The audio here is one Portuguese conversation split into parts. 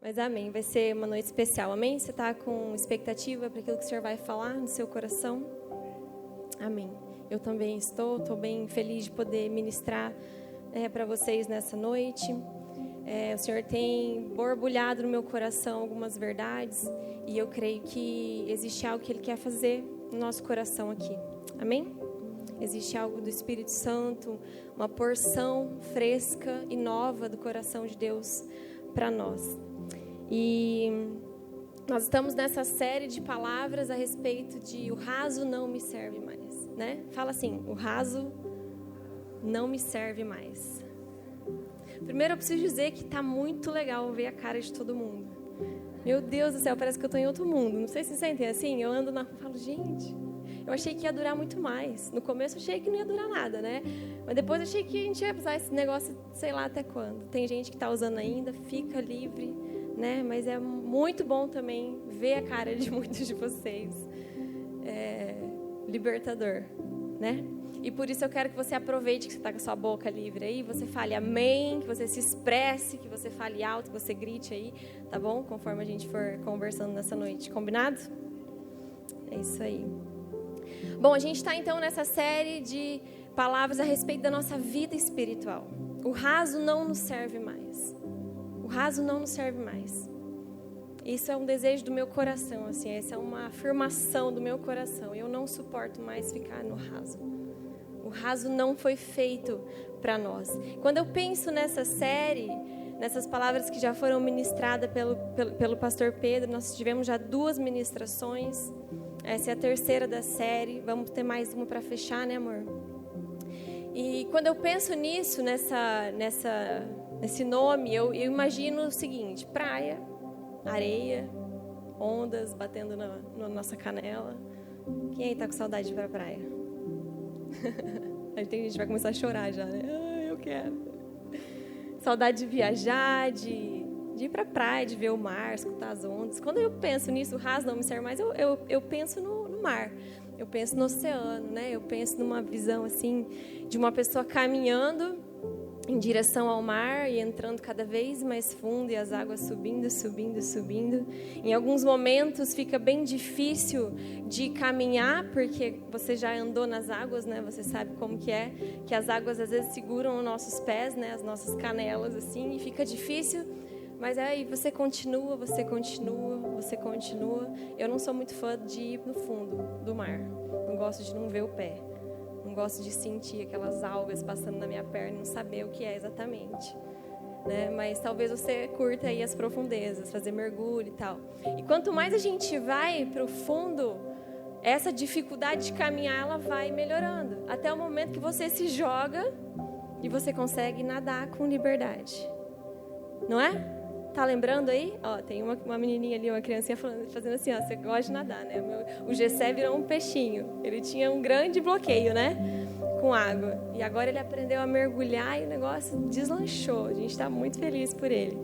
Mas amém, vai ser uma noite especial, amém? Você está com expectativa para aquilo que o Senhor vai falar no seu coração? Amém. Eu também estou bem feliz de poder ministrar para vocês nessa noite. O Senhor tem borbulhado no meu coração algumas verdades e eu creio que existe algo que Ele quer fazer no nosso coração aqui, amém? Existe algo do Espírito Santo, uma porção fresca e nova do coração de Deus para nós. E nós estamos nessa série de palavras a respeito de o raso não me serve mais, né? Fala assim, o raso não me serve mais. Primeiro eu preciso dizer que está muito legal ver a cara de todo mundo. Meu Deus do céu, parece que eu estou em outro mundo. Não sei se vocês sentem assim, eu ando na rua e falo, gente, eu achei que ia durar muito mais. No começo eu achei que não ia durar nada, né? Mas depois eu achei que a gente ia usar esse negócio, sei lá até quando. Tem gente que está usando ainda, fica livre, né? Mas é muito bom também ver a cara de muitos de vocês. É libertador, né? E por isso eu quero que você aproveite que você está com a sua boca livre aí, você fale amém, que você se expresse, que você fale alto, que você grite aí, tá bom? Conforme a gente for conversando nessa noite, combinado? É isso aí. Bom, a gente está então nessa série de palavras a respeito da nossa vida espiritual. O raso não nos serve mais. O raso não nos serve mais. Isso é um desejo do meu coração, assim, essa é uma afirmação do meu coração. Eu não suporto mais ficar no raso. O raso não foi feito para nós. Quando eu penso nessa série, nessas palavras que já foram ministradas pelo pastor Pedro, nós tivemos já 2 ministrações. Essa é a terceira da série. Vamos ter mais uma para fechar, né, amor? E quando eu penso nisso, nesse nome, eu imagino o seguinte: praia, areia, ondas batendo na nossa canela. Quem aí tá com saudade de ir pra praia? Aí tem gente que vai começar a chorar já, né? Eu quero. Saudade de viajar, de ir pra praia, de ver o mar, escutar as ondas. Quando eu penso nisso, o raso não me serve mais, eu penso no mar. Eu penso no oceano, né? Eu penso numa visão, assim, de uma pessoa caminhando em direção ao mar e entrando cada vez mais fundo e as águas subindo, subindo, subindo. Em alguns momentos fica bem difícil de caminhar, porque você já andou nas águas, né? Você sabe como que é, que as águas às vezes seguram os nossos pés, né? As nossas canelas, assim, e fica difícil. Mas aí você continua, você continua, você continua. Eu não sou muito fã de ir no fundo do mar. Não gosto de não ver o pé. Não gosto de sentir aquelas algas passando na minha perna e não saber o que é exatamente, né? Mas talvez você curta aí as profundezas, fazer mergulho e tal. E quanto mais a gente vai para o fundo, essa dificuldade de caminhar, ela vai melhorando. Até o momento que você se joga e você consegue nadar com liberdade. Não é? Tá lembrando aí? Ó, tem uma menininha ali, uma criancinha fazendo assim, ó, você gosta de nadar, né? O Gessé virou um peixinho. Ele tinha um grande bloqueio, né? Com água. E agora ele aprendeu a mergulhar e o negócio deslanchou. A gente está muito feliz por ele.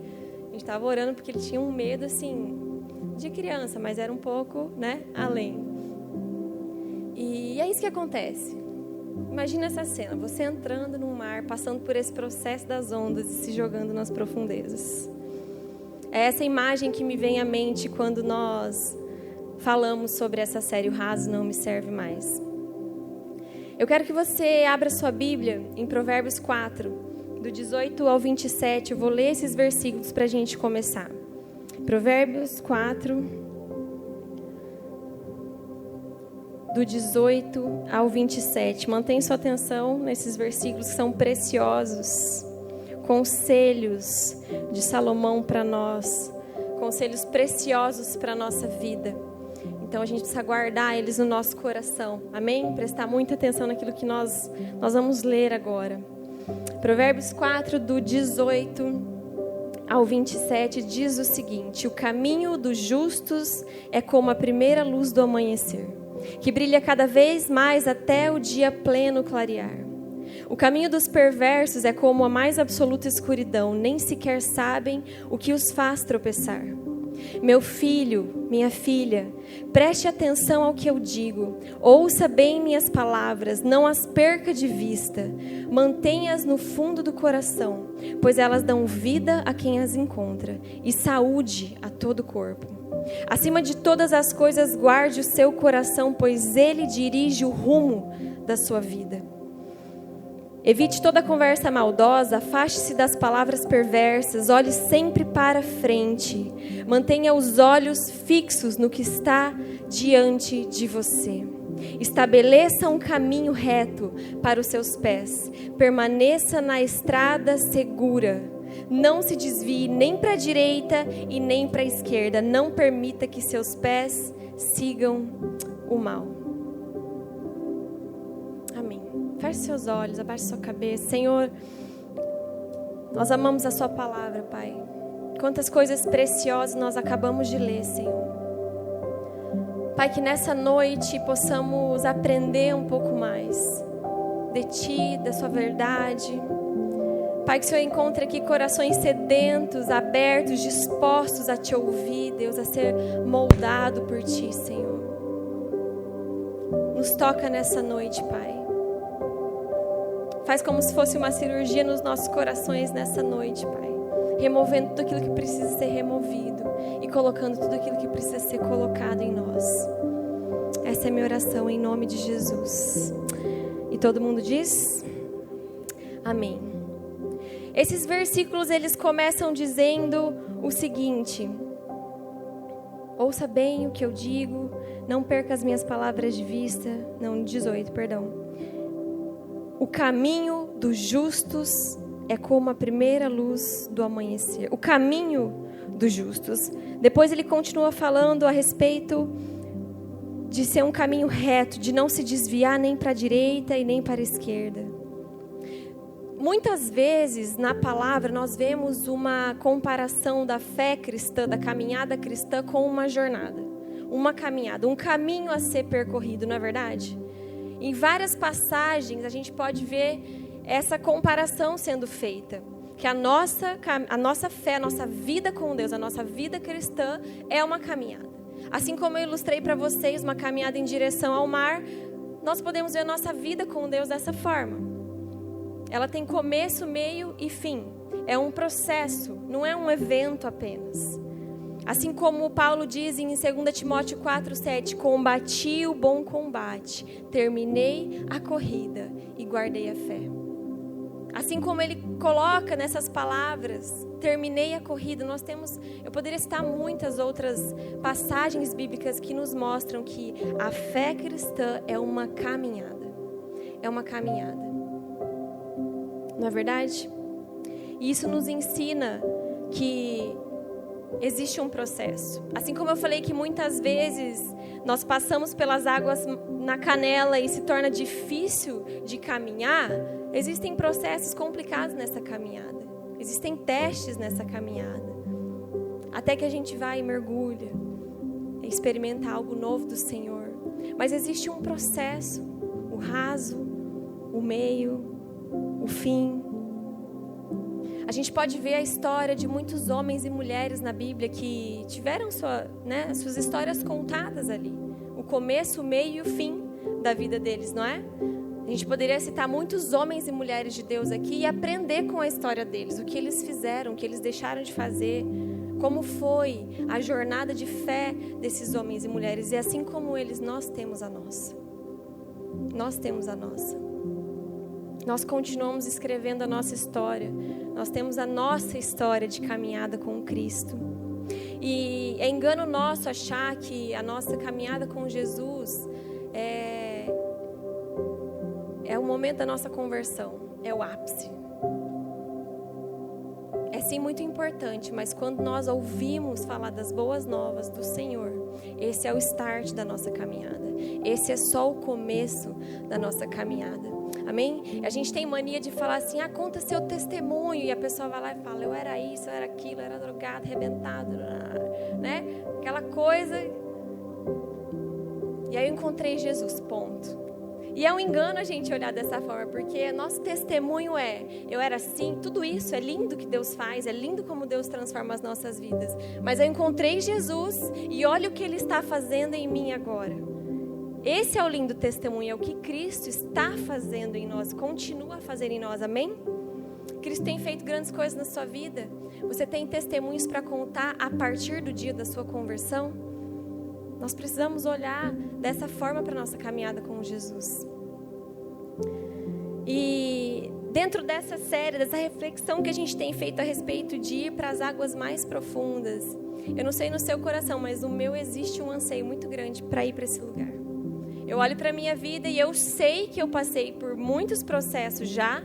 A gente estava orando porque ele tinha um medo, assim, de criança, mas era um pouco, né, além. E é isso que acontece. Imagina essa cena, você entrando no mar, passando por esse processo das ondas e se jogando nas profundezas. É essa imagem que me vem à mente quando nós falamos sobre essa série, O Raso Não Me Serve Mais. Eu quero que você abra sua Bíblia em Provérbios 4, do 18 ao 27. Eu vou ler esses versículos para a gente começar. Provérbios 4, do 18 ao 27. Mantenha sua atenção nesses versículos que são preciosos. Conselhos de Salomão para nós, conselhos preciosos para a nossa vida. Então a gente precisa guardar eles no nosso coração, amém? Prestar muita atenção naquilo que nós vamos ler agora. Provérbios 4, do 18 ao 27, diz o seguinte: o caminho dos justos é como a primeira luz do amanhecer, que brilha cada vez mais até o dia pleno clarear. O caminho dos perversos é como a mais absoluta escuridão, nem sequer sabem o que os faz tropeçar. Meu filho, minha filha, preste atenção ao que eu digo. Ouça bem minhas palavras, não as perca de vista. Mantenha-as no fundo do coração, pois elas dão vida a quem as encontra e saúde a todo o corpo. Acima de todas as coisas, guarde o seu coração, pois ele dirige o rumo da sua vida. Evite toda conversa maldosa, afaste-se das palavras perversas, olhe sempre para frente. Mantenha os olhos fixos no que está diante de você. Estabeleça um caminho reto para os seus pés. Permaneça na estrada segura. Não se desvie nem para a direita e nem para a esquerda. Não permita que seus pés sigam o mal. Amém. Feche seus olhos, abaixe sua cabeça. Senhor, nós amamos a sua palavra, Pai. Quantas coisas preciosas nós acabamos de ler, Senhor. Pai, que nessa noite possamos aprender um pouco mais de Ti, da sua verdade. Pai, que o Senhor encontre aqui corações sedentos, abertos, dispostos a Te ouvir, Deus, a ser moldado por Ti, Senhor. Nos toca nessa noite, Pai. Faz como se fosse uma cirurgia nos nossos corações nessa noite, Pai. Removendo tudo aquilo que precisa ser removido e colocando tudo aquilo que precisa ser colocado em nós. Essa é a minha oração em nome de Jesus. E todo mundo diz? Amém. Esses versículos, eles começam dizendo o seguinte: ouça bem o que eu digo, não perca as minhas palavras de vista. Não, 18, perdão. O caminho dos justos é como a primeira luz do amanhecer. O caminho dos justos. Depois ele continua falando a respeito de ser um caminho reto, de não se desviar nem para a direita e nem para a esquerda. Muitas vezes na palavra nós vemos uma comparação da fé cristã, da caminhada cristã com uma jornada. Uma caminhada, um caminho a ser percorrido, não é verdade? Em várias passagens a gente pode ver essa comparação sendo feita. Que a nossa fé, a nossa vida com Deus, a nossa vida cristã é uma caminhada. Assim como eu ilustrei para vocês uma caminhada em direção ao mar, nós podemos ver a nossa vida com Deus dessa forma. Ela tem começo, meio e fim. É um processo, não é um evento apenas. Assim como Paulo diz em 2 Timóteo 4,7, combati o bom combate, terminei a corrida e guardei a fé. Assim como ele coloca nessas palavras, terminei a corrida, eu poderia citar muitas outras passagens bíblicas que nos mostram que a fé cristã é uma caminhada. É uma caminhada. Não é verdade? E isso nos ensina que existe um processo. Assim como eu falei que muitas vezes nós passamos pelas águas na canela e se torna difícil de caminhar, existem processos complicados nessa caminhada. Existem testes nessa caminhada. Até que a gente vai e mergulha, e experimenta algo novo do Senhor. Mas existe um processo, o raso, o meio, o fim. A gente pode ver a história de muitos homens e mulheres na Bíblia que tiveram suas histórias contadas ali. O começo, o meio e o fim da vida deles, não é? A gente poderia citar muitos homens e mulheres de Deus aqui e aprender com a história deles. O que eles fizeram, o que eles deixaram de fazer. Como foi a jornada de fé desses homens e mulheres. E assim como eles, nós temos a nossa. Nós temos a nossa. Nós continuamos escrevendo a nossa história. Nós temos a nossa história de caminhada com Cristo. E é engano nosso achar que a nossa caminhada com Jesus é o momento da nossa conversão, é o ápice. É sim muito importante, mas quando nós ouvimos falar das boas novas do Senhor, esse é o start da nossa caminhada. Esse é só o começo da nossa caminhada. Amém? A gente tem mania de falar assim, conta seu testemunho. E a pessoa vai lá e fala, eu era isso, eu era aquilo, eu era drogado, arrebentado, né? Aquela coisa. E aí eu encontrei Jesus, ponto. E é um engano a gente olhar dessa forma, porque nosso testemunho eu era assim, tudo isso é lindo que Deus faz, é lindo como Deus transforma as nossas vidas. Mas eu encontrei Jesus e olha o que Ele está fazendo em mim agora. Esse é o lindo testemunho, é o que Cristo está fazendo em nós, continua a fazer em nós, amém? Cristo tem feito grandes coisas na sua vida. Você tem testemunhos para contar a partir do dia da sua conversão? Nós precisamos olhar dessa forma para a nossa caminhada com Jesus. E dentro dessa série, dessa reflexão que a gente tem feito a respeito de ir para as águas mais profundas, eu não sei no seu coração, mas no meu existe um anseio muito grande para ir para esse lugar. Eu olho para a minha vida e eu sei que eu passei por muitos processos já,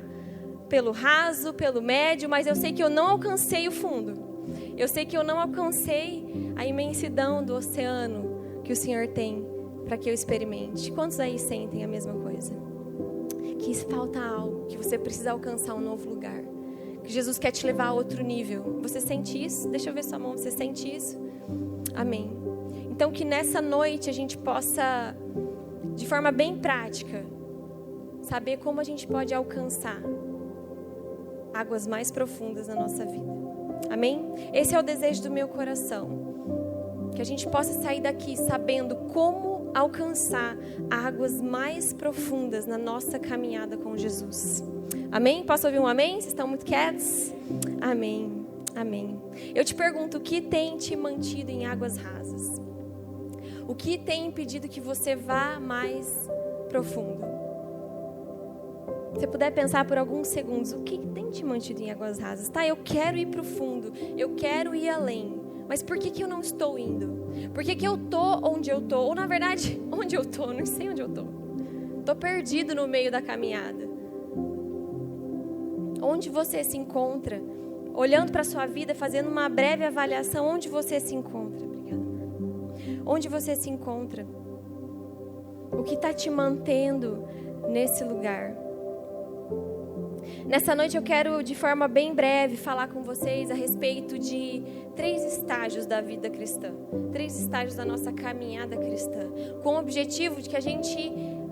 pelo raso, pelo médio, mas eu sei que eu não alcancei o fundo. Eu sei que eu não alcancei a imensidão do oceano que o Senhor tem para que eu experimente. Quantos aí sentem a mesma coisa? Que falta algo, que você precisa alcançar um novo lugar, que Jesus quer te levar a outro nível. Você sente isso? Deixa eu ver sua mão, você sente isso? Amém. Então que nessa noite a gente possa, de forma bem prática, saber como a gente pode alcançar águas mais profundas na nossa vida. Amém? Esse é o desejo do meu coração. Que a gente possa sair daqui sabendo como alcançar águas mais profundas na nossa caminhada com Jesus. Amém? Posso ouvir um amém? Vocês estão muito quietos? Amém. Amém. Eu te pergunto, o que tem te mantido em águas rasas? O que tem impedido que você vá mais profundo? Se você puder pensar por alguns segundos, o que tem te mantido em águas rasas? Tá, eu quero ir para o fundo, eu quero ir além. Mas por que eu não estou indo? Por que eu estou onde eu estou? Ou na verdade, onde eu estou? Não sei onde eu estou. Estou perdido no meio da caminhada. Onde você se encontra? Olhando para a sua vida, fazendo uma breve avaliação, onde você se encontra? Obrigada. Onde você se encontra? O que está te mantendo nesse lugar? Nessa noite eu quero, de forma bem breve, falar com vocês a respeito de 3 estágios da vida cristã. 3 estágios da nossa caminhada cristã. Com o objetivo de que a gente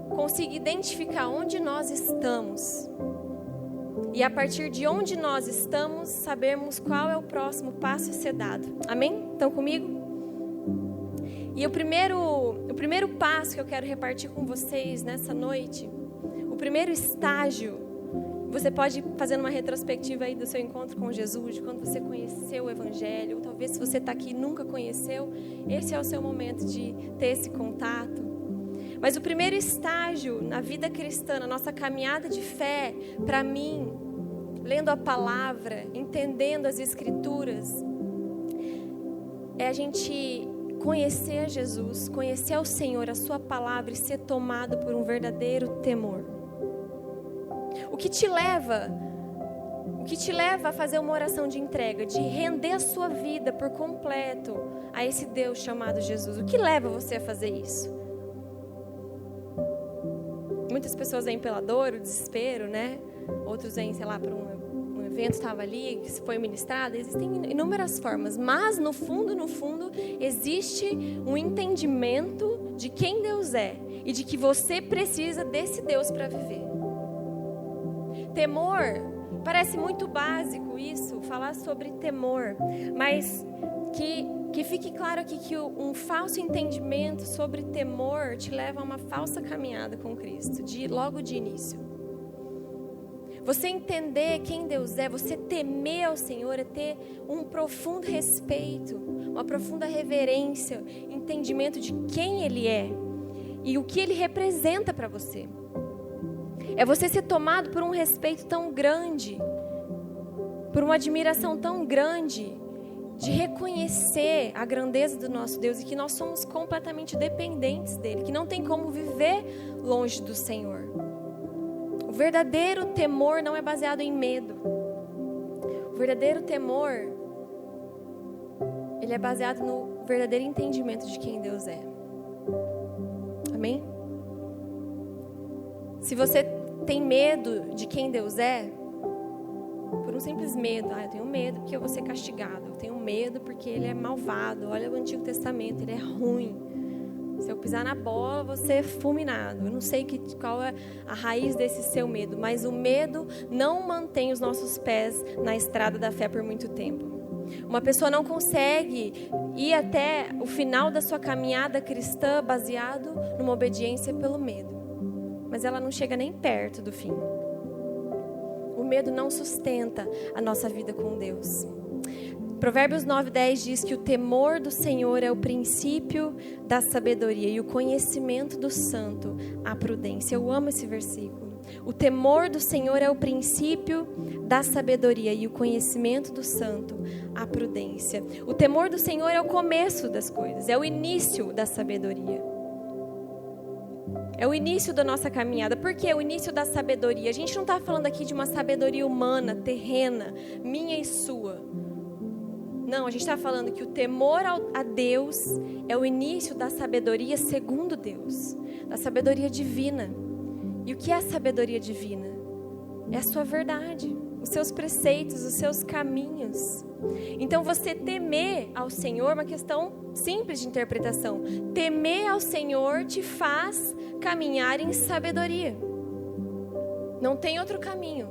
consiga identificar onde nós estamos. E a partir de onde nós estamos, sabermos qual é o próximo passo a ser dado. Amém? Estão comigo? E o primeiro passo que eu quero repartir com vocês nessa noite, o primeiro estágio, você pode fazer uma retrospectiva aí do seu encontro com Jesus, de quando você conheceu o Evangelho, ou talvez se você está aqui e nunca conheceu, esse é o seu momento de ter esse contato. Mas o primeiro estágio na vida cristã, na nossa caminhada de fé, para mim, lendo a palavra, entendendo as Escrituras, é a gente conhecer a Jesus, conhecer o Senhor, a sua palavra e ser tomado por um verdadeiro temor. O que te leva a fazer uma oração de entrega, de render a sua vida por completo a esse Deus chamado Jesus? O que leva você a fazer isso? Muitas pessoas vêm pela dor, o desespero, né? Outros vêm, sei lá, para um evento estava ali, que foi ministrado. Existem inúmeras formas, mas no fundo, existe um entendimento de quem Deus é e de que você precisa desse Deus para viver. Temor, parece muito básico isso, falar sobre temor, mas que fique claro aqui que um falso entendimento sobre temor te leva a uma falsa caminhada com Cristo, logo de início. Você entender quem Deus é, você temer ao Senhor, é ter um profundo respeito, uma profunda reverência, entendimento de quem Ele é e o que Ele representa para você. É você ser tomado por um respeito tão grande, por uma admiração tão grande, de reconhecer a grandeza do nosso Deus e que nós somos completamente dependentes dEle, que não tem como viver longe do Senhor. O verdadeiro temor não é baseado em medo. O verdadeiro temor, ele é baseado no verdadeiro entendimento de quem Deus é. Amém? Se você tem medo de quem Deus é, por um simples medo, eu tenho medo porque eu vou ser castigado, eu tenho medo porque Ele é malvado, olha o Antigo Testamento, Ele é ruim. Se eu pisar na bola, vou ser fulminado. Eu não sei qual é a raiz desse seu medo, mas o medo não mantém os nossos pés na estrada da fé por muito tempo. Uma pessoa não consegue ir até o final da sua caminhada cristã baseado numa obediência pelo medo. Mas ela não chega nem perto do fim. O medo não sustenta a nossa vida com Deus. Provérbios 9:10 diz que o temor do Senhor é o princípio da sabedoria e o conhecimento do santo, a prudência. Eu amo esse versículo. O temor do Senhor é o princípio da sabedoria e o conhecimento do santo, a prudência. O temor do Senhor é o começo das coisas, é o início da sabedoria. É o início da nossa caminhada. Por que o início da sabedoria? A gente não está falando aqui de uma sabedoria humana, terrena, minha e sua. Não, a gente está falando que o temor a Deus é o início da sabedoria segundo Deus, da sabedoria divina. E o que é a sabedoria divina? É a sua verdade, os seus preceitos, os seus caminhos. Então você temer ao Senhor, uma questão simples de interpretação. Temer ao Senhor te faz caminhar em sabedoria. Não tem outro caminho.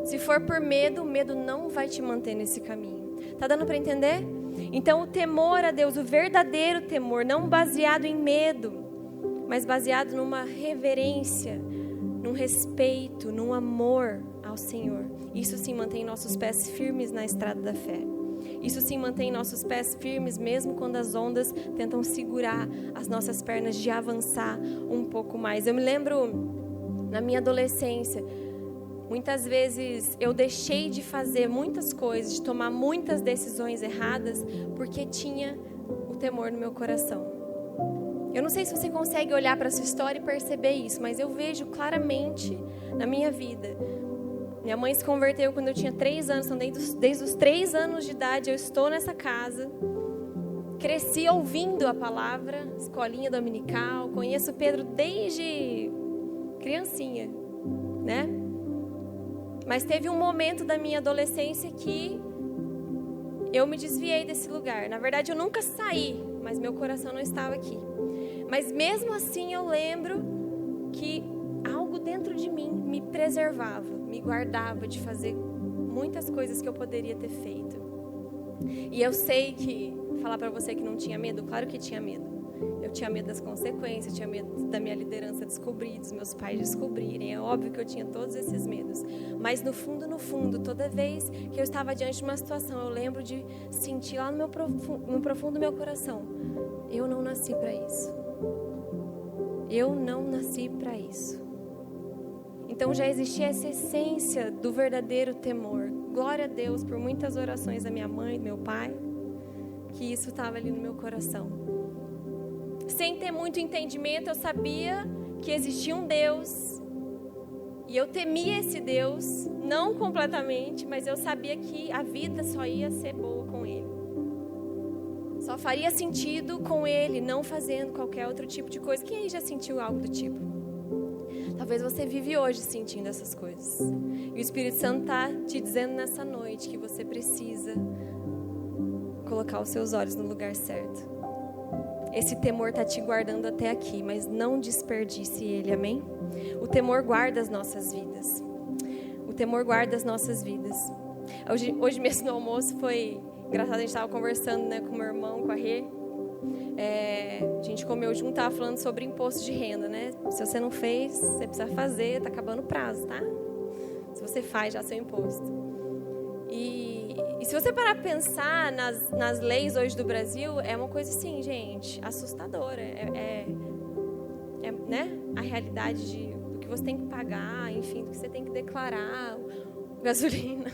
Se for por medo, o medo não vai te manter nesse caminho. Tá dando para entender? Então o temor a Deus, o verdadeiro temor, não baseado em medo, mas baseado numa reverência, num respeito, num amor ao Senhor. Isso sim mantém nossos pés firmes na estrada da fé. Isso sim mantém nossos pés firmes mesmo quando as ondas tentam segurar as nossas pernas de avançar um pouco mais. Eu me lembro na minha adolescência, muitas vezes eu deixei de fazer muitas coisas, de tomar muitas decisões erradas, porque tinha o temor no meu coração. Eu não sei se você consegue olhar para a sua história e perceber isso, mas eu vejo claramente na minha vida. Minha mãe se converteu quando eu tinha 3 anos, então desde os 3 anos de idade eu estou nessa casa. Cresci ouvindo a palavra, escolinha dominical, conheço Pedro desde criancinha, né? Mas teve um momento da minha adolescência que eu me desviei desse lugar. Na verdade, eu nunca saí, mas meu coração não estava aqui. Mas mesmo assim, eu lembro que algo dentro de mim me preservava, me guardava de fazer muitas coisas que eu poderia ter feito. E eu sei que, falar para você que não tinha medo, claro que tinha medo. Eu tinha medo das consequências, tinha medo da minha liderança descobrir, dos meus pais descobrirem. É óbvio que eu tinha todos esses medos. Mas no fundo, toda vez que eu estava diante de uma situação, eu lembro de sentir lá no profundo do meu coração, eu não nasci para isso. Eu não nasci para isso. Então já existia essa essência do verdadeiro temor. Glória a Deus por muitas orações da minha mãe, do meu pai, que isso estava ali no meu coração. Sem ter muito entendimento, eu sabia que existia um Deus. E eu temia esse Deus, não completamente, mas eu sabia que a vida só ia ser boa com Ele. Só faria sentido com Ele, não fazendo qualquer outro tipo de coisa. Quem aí já sentiu algo do tipo? Talvez você vive hoje sentindo essas coisas. E o Espírito Santo está te dizendo nessa noite que você precisa colocar os seus olhos no lugar certo. Esse temor está te guardando até aqui, mas não desperdice ele, amém? O temor guarda as nossas vidas. O temor guarda as nossas vidas. Hoje mesmo no almoço foi engraçado, a gente estava conversando, né, com o meu irmão, com a Rê. A gente comeu junto, estava falando sobre imposto de renda, né? Se você não fez, você precisa fazer, está acabando o prazo, tá? Se você faz já seu imposto. E se você parar para pensar nas leis hoje do Brasil, é uma coisa assim, gente, assustadora. Né? A realidade do que você tem que pagar, enfim, do que você tem que declarar, gasolina.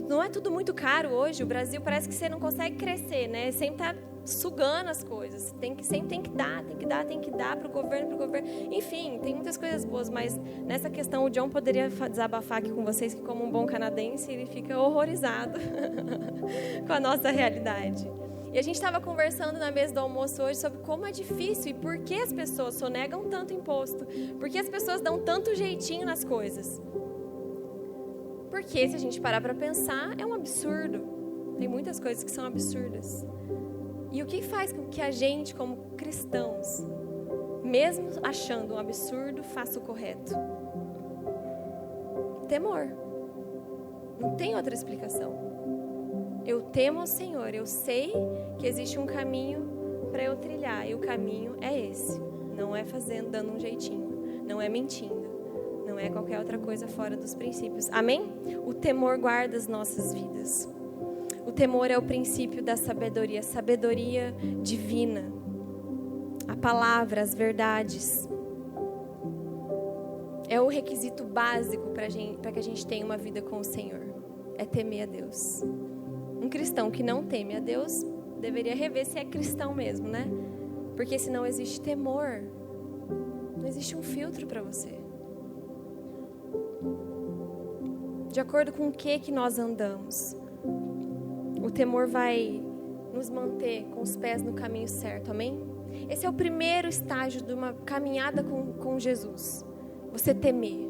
Não é tudo muito caro hoje. O Brasil parece que você não consegue crescer, né? Sempre está sugando as coisas. Sempre tem que dar para o governo. Enfim, tem muitas coisas boas, mas nessa questão o John poderia desabafar aqui com vocês que, como um bom canadense, ele fica horrorizado com a nossa realidade. E a gente estava conversando na mesa do almoço hoje sobre como é difícil e por que as pessoas sonegam tanto imposto, por que as pessoas dão tanto jeitinho nas coisas. Porque se a gente parar para pensar, é um absurdo. Tem muitas coisas que são absurdas. E o que faz com que a gente, como cristãos, mesmo achando um absurdo, faça o correto? Temor. Não tem outra explicação. Eu temo ao Senhor, eu sei que existe um caminho para eu trilhar, e o caminho é esse. Não é dando um jeitinho, não é mentindo, não é qualquer outra coisa fora dos princípios. Amém? O temor guarda as nossas vidas. O temor é o princípio da sabedoria, sabedoria divina. A palavra, as verdades. É o requisito básico para que a gente tenha uma vida com o Senhor. É temer a Deus. Um cristão que não teme a Deus deveria rever se é cristão mesmo, né? Porque se não existe temor, não existe um filtro para você. De acordo com o que nós andamos. O temor vai nos manter com os pés no caminho certo, amém? Esse é o primeiro estágio de uma caminhada com Jesus. Você temer.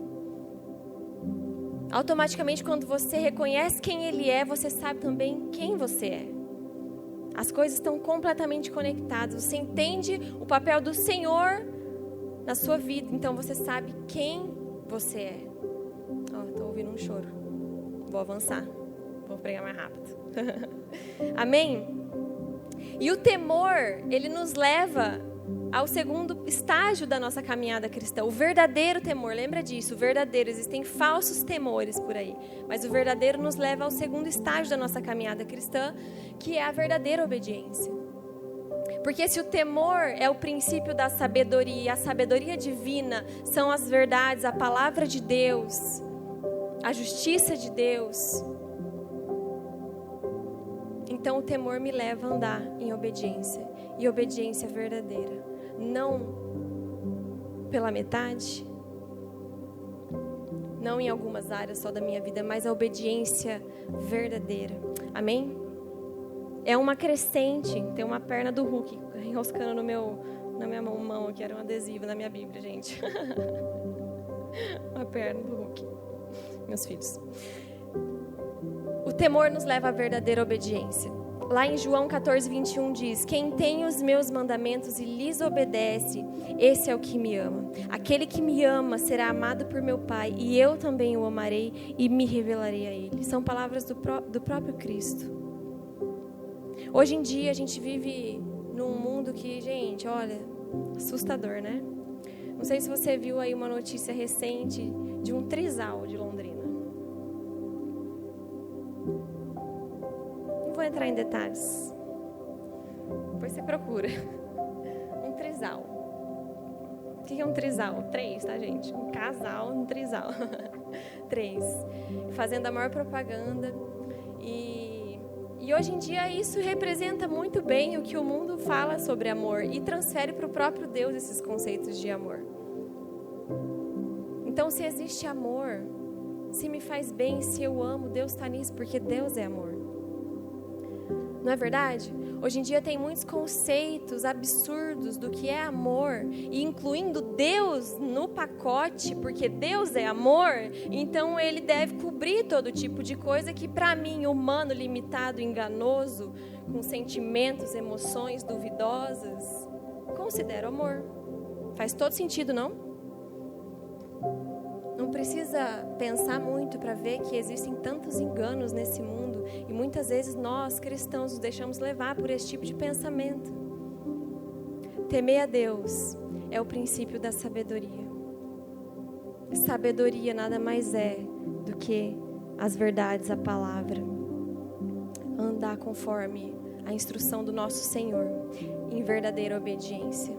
Automaticamente, quando você reconhece quem Ele é, você sabe também quem você é. As coisas estão completamente conectadas. Você entende o papel do Senhor na sua vida. Então, você sabe quem você é. Estou ouvindo um choro. Vou avançar. Vou pregar mais rápido. Amém? E o temor, ele nos leva ao segundo estágio da nossa caminhada cristã. O verdadeiro temor, lembra disso? O verdadeiro, existem falsos temores por aí. Mas o verdadeiro nos leva ao segundo estágio da nossa caminhada cristã, que é a verdadeira obediência. Porque se o temor é o princípio da sabedoria, a sabedoria divina são as verdades, a palavra de Deus, a justiça de Deus, então o temor me leva a andar em obediência, e obediência verdadeira, não pela metade, não em algumas áreas só da minha vida, mas a obediência verdadeira, amém? É uma crescente, tem uma perna do Hulk enroscando na minha mão aqui, era um adesivo na minha Bíblia, gente. Uma perna do Hulk, meus filhos. O temor nos leva à verdadeira obediência. Lá em João 14:21 diz: quem tem os meus mandamentos e lhes obedece, esse é o que me ama. Aquele que me ama será amado por meu Pai, e eu também o amarei e me revelarei a ele. São palavras do próprio Cristo. Hoje em dia a gente vive num mundo que, gente, olha, assustador, né? Não sei se você viu aí uma notícia recente de um trisal de Londrina. Não vou entrar em detalhes. Depois você procura. Um trisal. O que é um trisal? 3, tá, gente? Um casal, um trisal. 3. Fazendo a maior propaganda. E hoje em dia isso representa muito bem o que o mundo fala sobre amor e transfere para o próprio Deus esses conceitos de amor. Então, se existe amor, se me faz bem, se eu amo, Deus está nisso, porque Deus é amor. Não é verdade? Hoje em dia tem muitos conceitos absurdos do que é amor, e incluindo Deus no pacote, porque Deus é amor, então Ele deve cobrir todo tipo de coisa que para mim, humano, limitado, enganoso, com sentimentos, emoções duvidosas, considero amor. Faz todo sentido, não? Não precisa pensar muito para ver que existem tantos enganos nesse mundo e muitas vezes nós, cristãos, nos deixamos levar por esse tipo de pensamento. Temer a Deus é o princípio da sabedoria. Sabedoria nada mais é do que as verdades, a palavra. Andar conforme a instrução do nosso Senhor, em verdadeira obediência.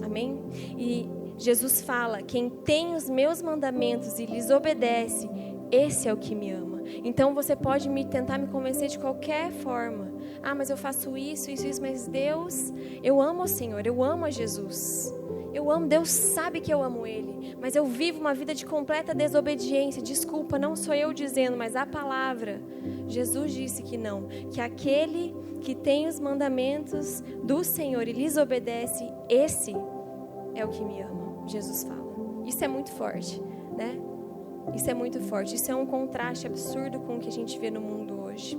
Amém? E Jesus fala: quem tem os meus mandamentos e lhes obedece, esse é o que me ama. Então você pode tentar me convencer de qualquer forma. Ah, mas eu faço isso, mas Deus, eu amo o Senhor, eu amo a Jesus. Eu amo, Deus sabe que eu amo Ele, mas eu vivo uma vida de completa desobediência. Desculpa, não sou eu dizendo, mas a palavra. Jesus disse que não, que aquele que tem os mandamentos do Senhor e lhes obedece, esse é o que me ama. Jesus fala. Isso é muito forte, né? Isso é muito forte. Isso é um contraste absurdo com o que a gente vê no mundo hoje.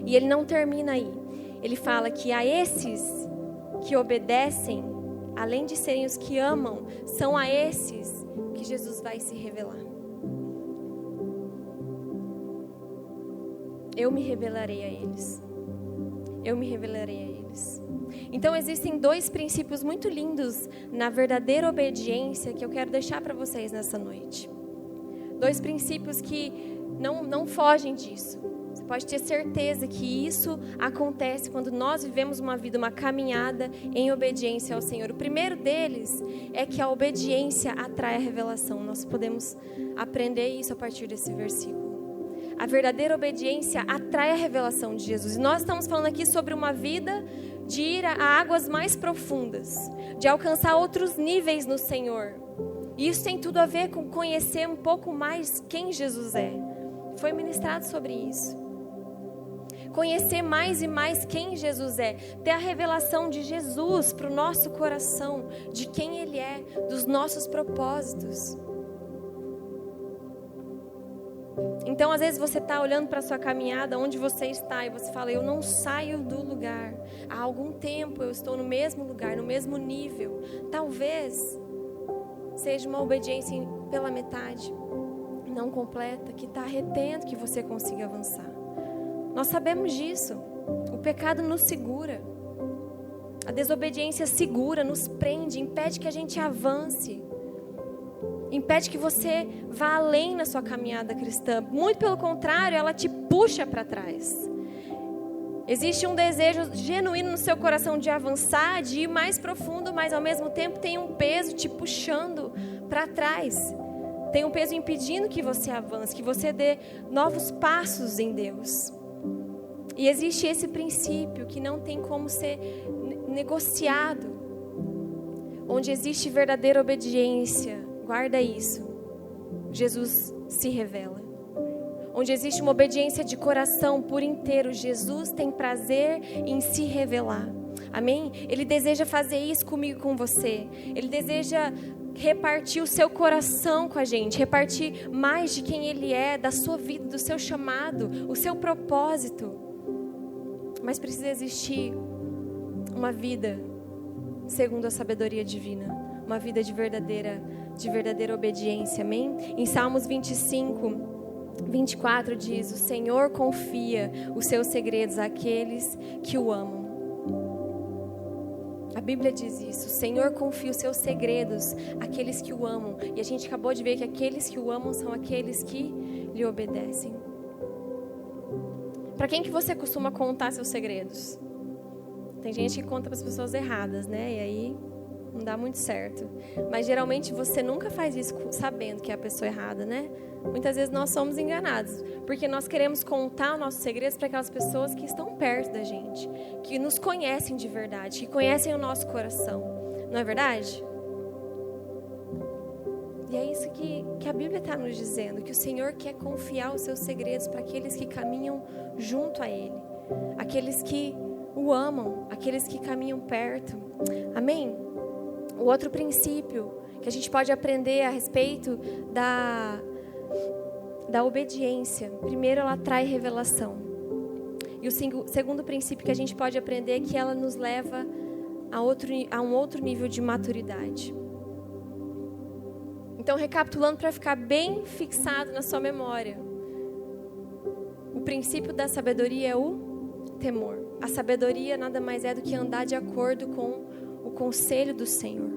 E ele não termina aí. ele fala que a esses que obedecem, além de serem os que amam, são a esses que Jesus vai se revelar. Eu me revelarei a eles. Eu me revelarei a eles. Então existem 2 princípios muito lindos na verdadeira obediência que eu quero deixar para vocês nessa noite. 2 princípios que não fogem disso. Você pode ter certeza que isso acontece quando nós vivemos uma vida, uma caminhada em obediência ao Senhor. O primeiro deles é que a obediência atrai a revelação. Nós podemos aprender isso a partir desse versículo. A verdadeira obediência atrai a revelação de Jesus. E nós estamos falando aqui sobre uma vida de ir a águas mais profundas, de alcançar outros níveis no Senhor. E isso tem tudo a ver com conhecer um pouco mais quem Jesus é. Foi ministrado sobre isso. Conhecer mais e mais quem Jesus é. Ter a revelação de Jesus para o nosso coração, de quem Ele é, dos nossos propósitos. Então, às vezes você está olhando para a sua caminhada, onde você está, e você fala, eu não saio do lugar. Há algum tempo eu estou no mesmo lugar, no mesmo nível. Talvez seja uma obediência pela metade, não completa, que está retendo que você consiga avançar. Nós sabemos disso. O pecado nos segura. A desobediência segura, nos prende, impede que a gente avance. Impede que você vá além na sua caminhada cristã. Muito pelo contrário, ela te puxa para trás. Existe um desejo genuíno no seu coração de avançar, de ir mais profundo, mas ao mesmo tempo tem um peso te puxando para trás. Tem um peso impedindo que você avance, que você dê novos passos em Deus. E existe esse princípio que não tem como ser negociado. Onde existe verdadeira obediência, guarda isso, Jesus se revela. Onde existe uma obediência de coração por inteiro, Jesus tem prazer em se revelar. Amém? Ele deseja fazer isso comigo e com você. Ele deseja repartir o seu coração com a gente, repartir mais de quem Ele é, da sua vida, do seu chamado, o seu propósito. Mas precisa existir uma vida segundo a sabedoria divina, uma vida de verdadeira obediência, amém? Em Salmos 25, 24 diz, o Senhor confia os seus segredos àqueles que o amam. A Bíblia diz isso, o Senhor confia os seus segredos àqueles que o amam. E a gente acabou de ver que aqueles que o amam são aqueles que lhe obedecem. Para quem que você costuma contar seus segredos? Tem gente que conta para as pessoas erradas, né? E aí não dá muito certo. Mas geralmente você nunca faz isso sabendo que é a pessoa errada, né? Muitas vezes nós somos enganados, porque nós queremos contar nossos segredos para aquelas pessoas que estão perto da gente, que nos conhecem de verdade, que conhecem o nosso coração. Não é verdade? E é isso que a Bíblia está nos dizendo, que o Senhor quer confiar os seus segredos para aqueles que caminham junto a Ele, aqueles que o amam, aqueles que caminham perto. Amém? O outro princípio que a gente pode aprender a respeito da obediência, primeiro ela traz revelação. E o segundo princípio que a gente pode aprender é que ela nos leva a um outro nível de maturidade. Então, recapitulando para ficar bem fixado na sua memória, o princípio da sabedoria é o temor. A sabedoria nada mais é do que andar de acordo com o conselho do Senhor.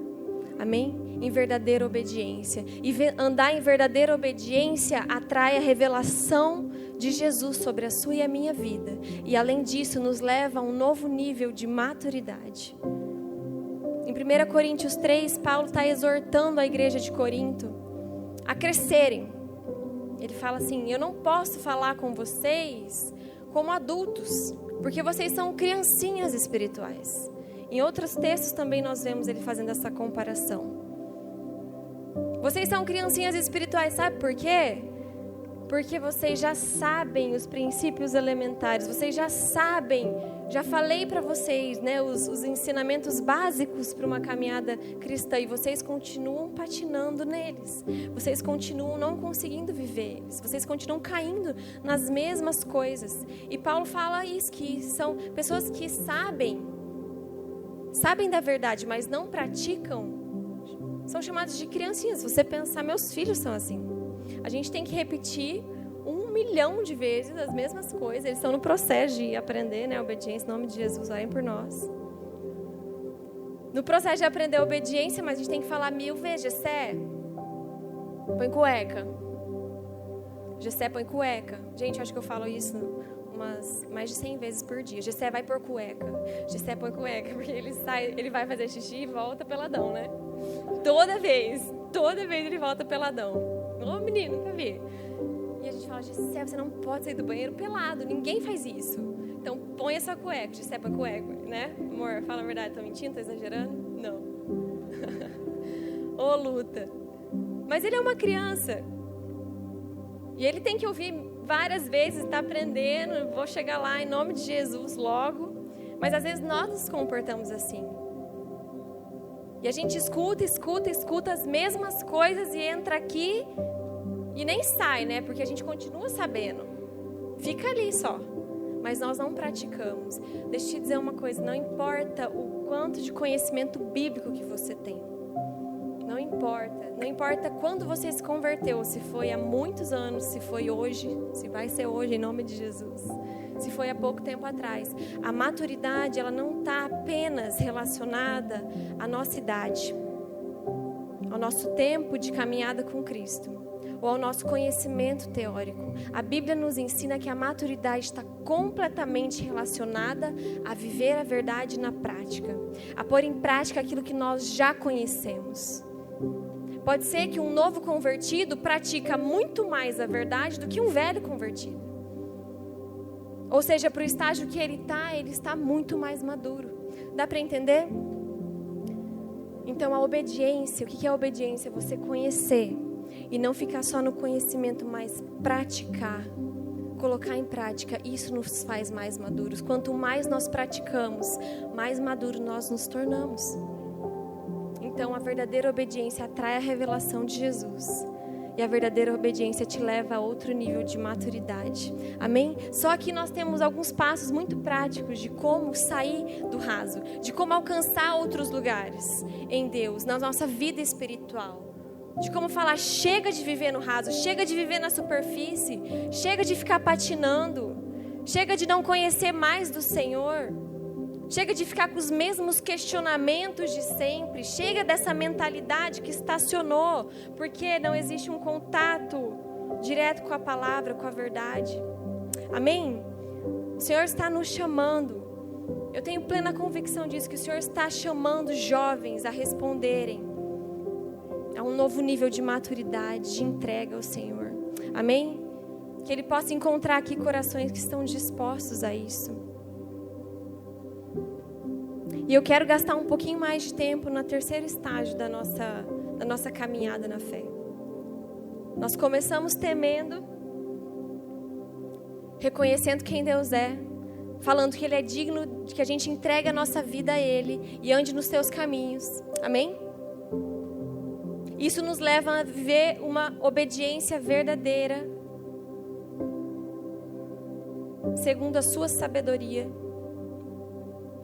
Amém? Em verdadeira obediência. E andar em verdadeira obediência atrai a revelação de Jesus sobre a sua e a minha vida. E além disso, nos leva a um novo nível de maturidade. Em 1 Coríntios 3, Paulo está exortando a igreja de Corinto a crescerem. Ele fala assim, eu não posso falar com vocês como adultos, porque vocês são criancinhas espirituais. Em outros textos também nós vemos ele fazendo essa comparação. Vocês são criancinhas espirituais, sabe por quê? Porque vocês já sabem os princípios elementares, vocês já sabem, já falei para vocês, né, os ensinamentos básicos para uma caminhada cristã, e vocês continuam patinando neles, vocês continuam não conseguindo viver eles, vocês continuam caindo nas mesmas coisas. E Paulo fala isso, que são pessoas que sabem da verdade, mas não praticam, são chamadas de criancinhas. Se você pensar, meus filhos são assim. A gente tem que repetir 1 milhão de vezes as mesmas coisas. Eles estão no processo de aprender, né, a obediência. Em nome de Jesus, orem por nós. No processo de aprender a obediência, mas a gente tem que falar 1000 vezes. Gessé, põe cueca. Gessé, põe cueca. Gente, eu acho que eu falo isso mais de 100 vezes por dia. Gessé, vai pôr cueca. Gessé, põe cueca. Porque ele vai fazer xixi e volta peladão, né? Toda vez ele volta peladão. Ô, menino, quer ver? E a gente fala, Gessé, você não pode sair do banheiro pelado. Ninguém faz isso. Então, põe essa cueca. Gessé, põe cueca, né? Amor, fala a verdade. Tô mentindo? Tô exagerando? Não. Ô, luta. Mas ele é uma criança. E ele tem que ouvir várias vezes, tá aprendendo. Vou chegar lá em nome de Jesus logo. Mas, às vezes, nós nos comportamos assim. E a gente escuta as mesmas coisas e entra aqui e nem sai, né? Porque a gente continua sabendo. Fica ali só. Mas nós não praticamos. Deixa eu te dizer uma coisa. Não importa o quanto de conhecimento bíblico que você tem. Não importa. Não importa quando você se converteu. Se foi há muitos anos, se foi hoje, se vai ser hoje, em nome de Jesus. Se foi há pouco tempo atrás. A maturidade, ela não está apenas relacionada à nossa idade, ao nosso tempo de caminhada com Cristo, ou ao nosso conhecimento teórico. A Bíblia nos ensina que a maturidade está completamente relacionada a viver a verdade na prática, a pôr em prática aquilo que nós já conhecemos. Pode ser que um novo convertido pratica muito mais a verdade do que um velho convertido. Ou seja, para o estágio que ele está muito mais maduro. Dá para entender? Então, a obediência, o que é a obediência? Você conhecer e não ficar só no conhecimento, mas praticar, colocar em prática. Isso nos faz mais maduros. Quanto mais nós praticamos, mais maduro nós nos tornamos. Então, a verdadeira obediência atrai a revelação de Jesus. E a verdadeira obediência te leva a outro nível de maturidade. Amém? Só que nós temos alguns passos muito práticos de como sair do raso, de como alcançar outros lugares em Deus, na nossa vida espiritual. De como falar, chega de viver no raso, chega de viver na superfície, chega de ficar patinando, chega de não conhecer mais do Senhor. Chega de ficar com os mesmos questionamentos de sempre. Chega dessa mentalidade que estacionou, porque não existe um contato direto com a palavra, com a verdade. Amém? O Senhor está nos chamando. Eu tenho plena convicção disso, que o Senhor está chamando jovens a responderem a um novo nível de maturidade, de entrega ao Senhor. Amém? Que Ele possa encontrar aqui corações que estão dispostos a isso. E eu quero gastar um pouquinho mais de tempo no terceiro estágio da nossa caminhada na fé. Nós começamos temendo, reconhecendo quem Deus é, falando que Ele é digno de que a gente entregue a nossa vida a Ele e ande nos seus caminhos. Amém? Isso nos leva a viver uma obediência verdadeira, segundo a sua sabedoria.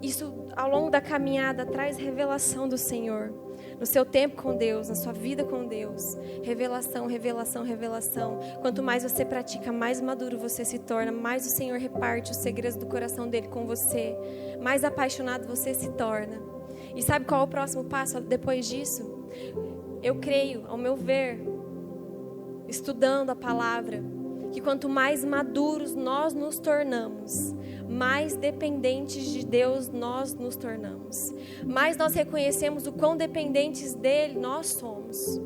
Isso, ao longo da caminhada, traz revelação do Senhor. No seu tempo com Deus, na sua vida com Deus. Revelação, revelação, revelação. Quanto mais você pratica, mais maduro você se torna. Mais o Senhor reparte os segredos do coração dEle com você. Mais apaixonado você se torna. E sabe qual é o próximo passo depois disso? Eu creio, ao meu ver, estudando a palavra, que quanto mais maduros nós nos tornamos, mais dependentes de Deus nós nos tornamos. Mais nós reconhecemos o quão dependentes dEle nós somos.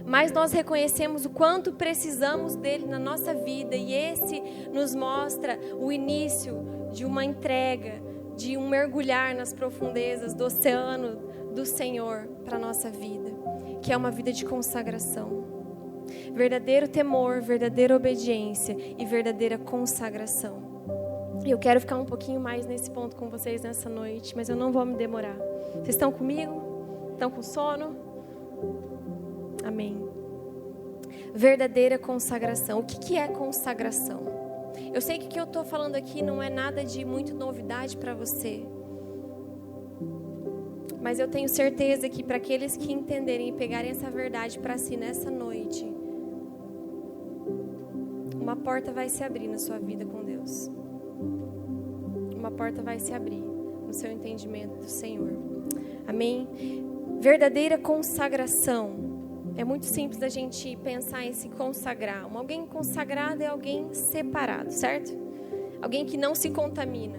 Mais nós reconhecemos o quanto precisamos dEle na nossa vida. E esse nos mostra o início de uma entrega, de um mergulhar nas profundezas do oceano do Senhor para a nossa vida, que é uma vida de consagração. Verdadeiro temor, verdadeira obediência e verdadeira consagração. E eu quero ficar um pouquinho mais nesse ponto com vocês nessa noite, mas eu não vou me demorar. Vocês estão comigo? Estão com sono? Amém. Verdadeira consagração. O que é consagração? Eu sei que o que eu estou falando aqui não é nada de muito novidade para você. Mas eu tenho certeza que para aqueles que entenderem e pegarem essa verdade para si nessa noite, uma porta vai se abrir na sua vida com Deus. Uma porta vai se abrir no seu entendimento do Senhor. Amém? Verdadeira consagração. É muito simples da gente pensar em se consagrar. Alguém consagrado é alguém separado, certo? Alguém que não se contamina.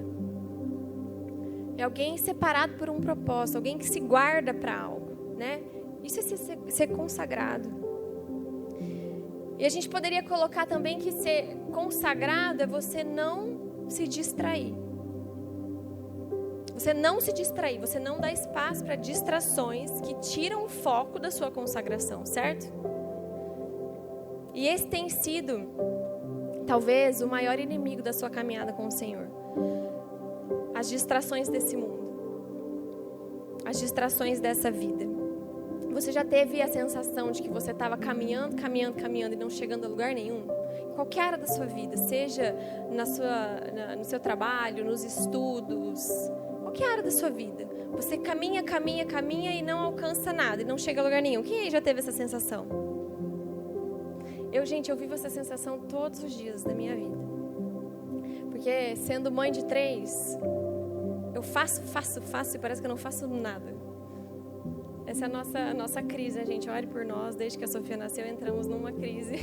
É alguém separado por um propósito, alguém que se guarda para algo, né? Isso é ser consagrado. E a gente poderia colocar também que ser consagrado é você não se distrair. Você não se distrair, você não dá espaço para distrações que tiram o foco da sua consagração, certo? E esse tem sido, talvez, o maior inimigo da sua caminhada com o Senhor. As distrações desse mundo. As distrações dessa vida. Você já teve a sensação de que você estava caminhando e não chegando a lugar nenhum? Em qualquer área da sua vida, seja no seu trabalho, nos estudos, qualquer área da sua vida. Você caminha e não alcança nada, e não chega a lugar nenhum. Quem aí já teve essa sensação? Eu vivo essa sensação todos os dias da minha vida. Porque sendo mãe de 3, eu faço e parece que eu não faço nada. Essa é a nossa crise, a gente ore por nós. Desde que a Sofia nasceu, entramos numa crise.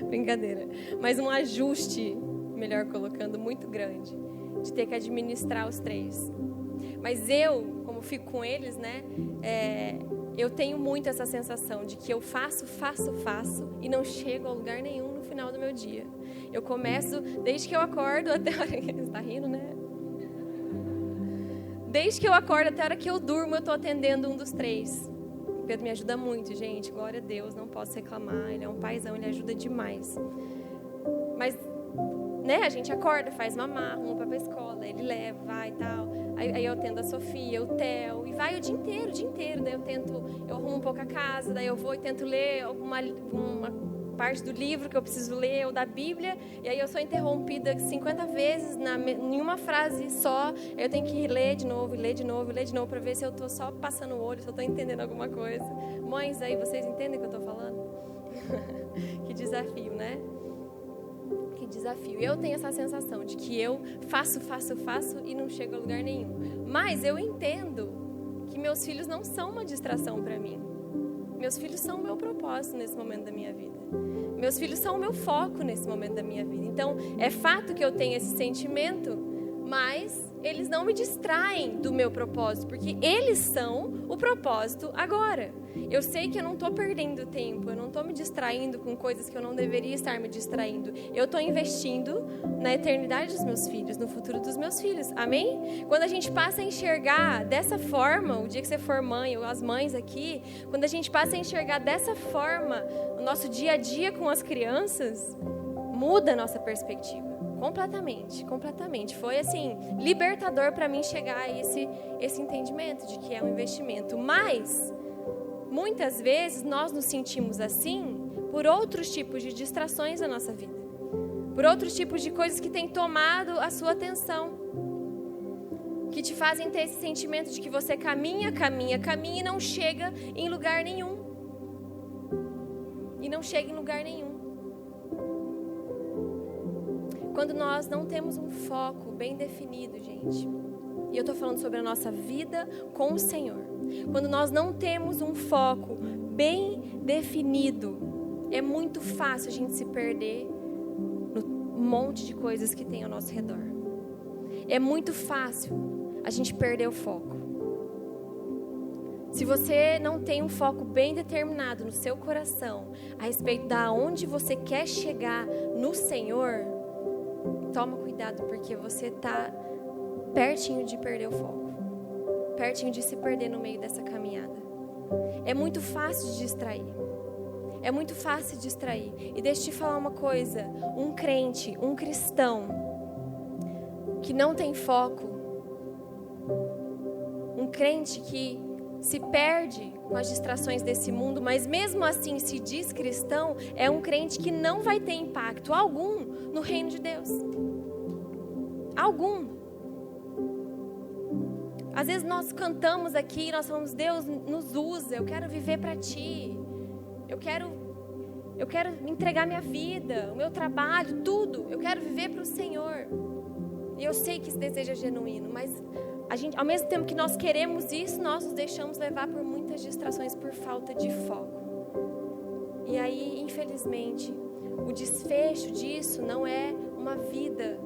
Brincadeira. Mas um ajuste, melhor colocando, muito grande. De ter que administrar os 3. Mas eu, como fico com eles, né? Eu tenho muito essa sensação de que eu faço e não chego a lugar nenhum no final do meu dia. Eu começo, desde que eu acordo até a hora que... Você está rindo, né? Desde que eu acordo até a hora que eu durmo, eu estou atendendo um dos 3. O Pedro me ajuda muito, gente. Glória a Deus, não posso reclamar. Ele é um paizão, ele ajuda demais. Mas, né, a gente acorda, faz mamar, arruma para a escola, ele leva, vai e tal. Aí eu atendo a Sofia, o Theo, e vai o dia inteiro. Daí eu arrumo um pouco a casa, daí eu vou e tento ler uma parte do livro que eu preciso ler, ou da Bíblia, e aí eu sou interrompida 50 vezes em uma frase só. Eu tenho que ler de novo, para ver se eu estou só passando o olho, se eu estou entendendo alguma coisa. Mães aí, vocês entendem o que eu estou falando? Que desafio, né? Que desafio. Eu tenho essa sensação de que eu faço e não chego a lugar nenhum. Mas eu entendo que meus filhos não são uma distração para mim. Meus filhos são o meu propósito nesse momento da minha vida. Meus filhos são o meu foco nesse momento da minha vida. Então, é fato que eu tenho esse sentimento, mas eles não me distraem do meu propósito, porque eles são o propósito agora. Eu sei que eu não estou perdendo tempo, eu não estou me distraindo com coisas que eu não deveria estar me distraindo. Eu estou investindo na eternidade dos meus filhos, no futuro dos meus filhos. Amém? Quando a gente passa a enxergar dessa forma, o dia que você for mãe, ou as mães aqui, quando a gente passa a enxergar dessa forma o nosso dia a dia com as crianças, muda a nossa perspectiva. Completamente. Foi assim, libertador para mim chegar a esse entendimento de que é um investimento. Mas, muitas vezes, nós nos sentimos assim por outros tipos de distrações na nossa vida. Por outros tipos de coisas que têm tomado a sua atenção. Que te fazem ter esse sentimento de que você caminha e não chega em lugar nenhum. E não chega em lugar nenhum. Quando nós não temos um foco bem definido, gente, e eu estou falando sobre a nossa vida com o Senhor, quando nós não temos um foco bem definido, é muito fácil a gente se perder no monte de coisas que tem ao nosso redor. É muito fácil a gente perder o foco. Se você não tem um foco bem determinado no seu coração a respeito de onde você quer chegar no Senhor, toma cuidado, porque você está pertinho de perder o foco. Pertinho de se perder no meio dessa caminhada. É muito fácil de distrair. É muito fácil distrair. E deixa eu te falar uma coisa, um crente, um cristão que não tem foco, um crente que se perde com as distrações desse mundo, mas mesmo assim se diz cristão, é um crente que não vai ter impacto algum no reino de Deus. Algum. Às vezes nós cantamos aqui, nós falamos, Deus nos usa, eu quero viver para Ti. Eu quero entregar minha vida, o meu trabalho, tudo. Eu quero viver para o Senhor. E eu sei que esse desejo é genuíno, mas ao mesmo tempo que nós queremos isso, nós nos deixamos levar por muitas distrações por falta de foco. E aí, infelizmente, o desfecho disso não é uma vida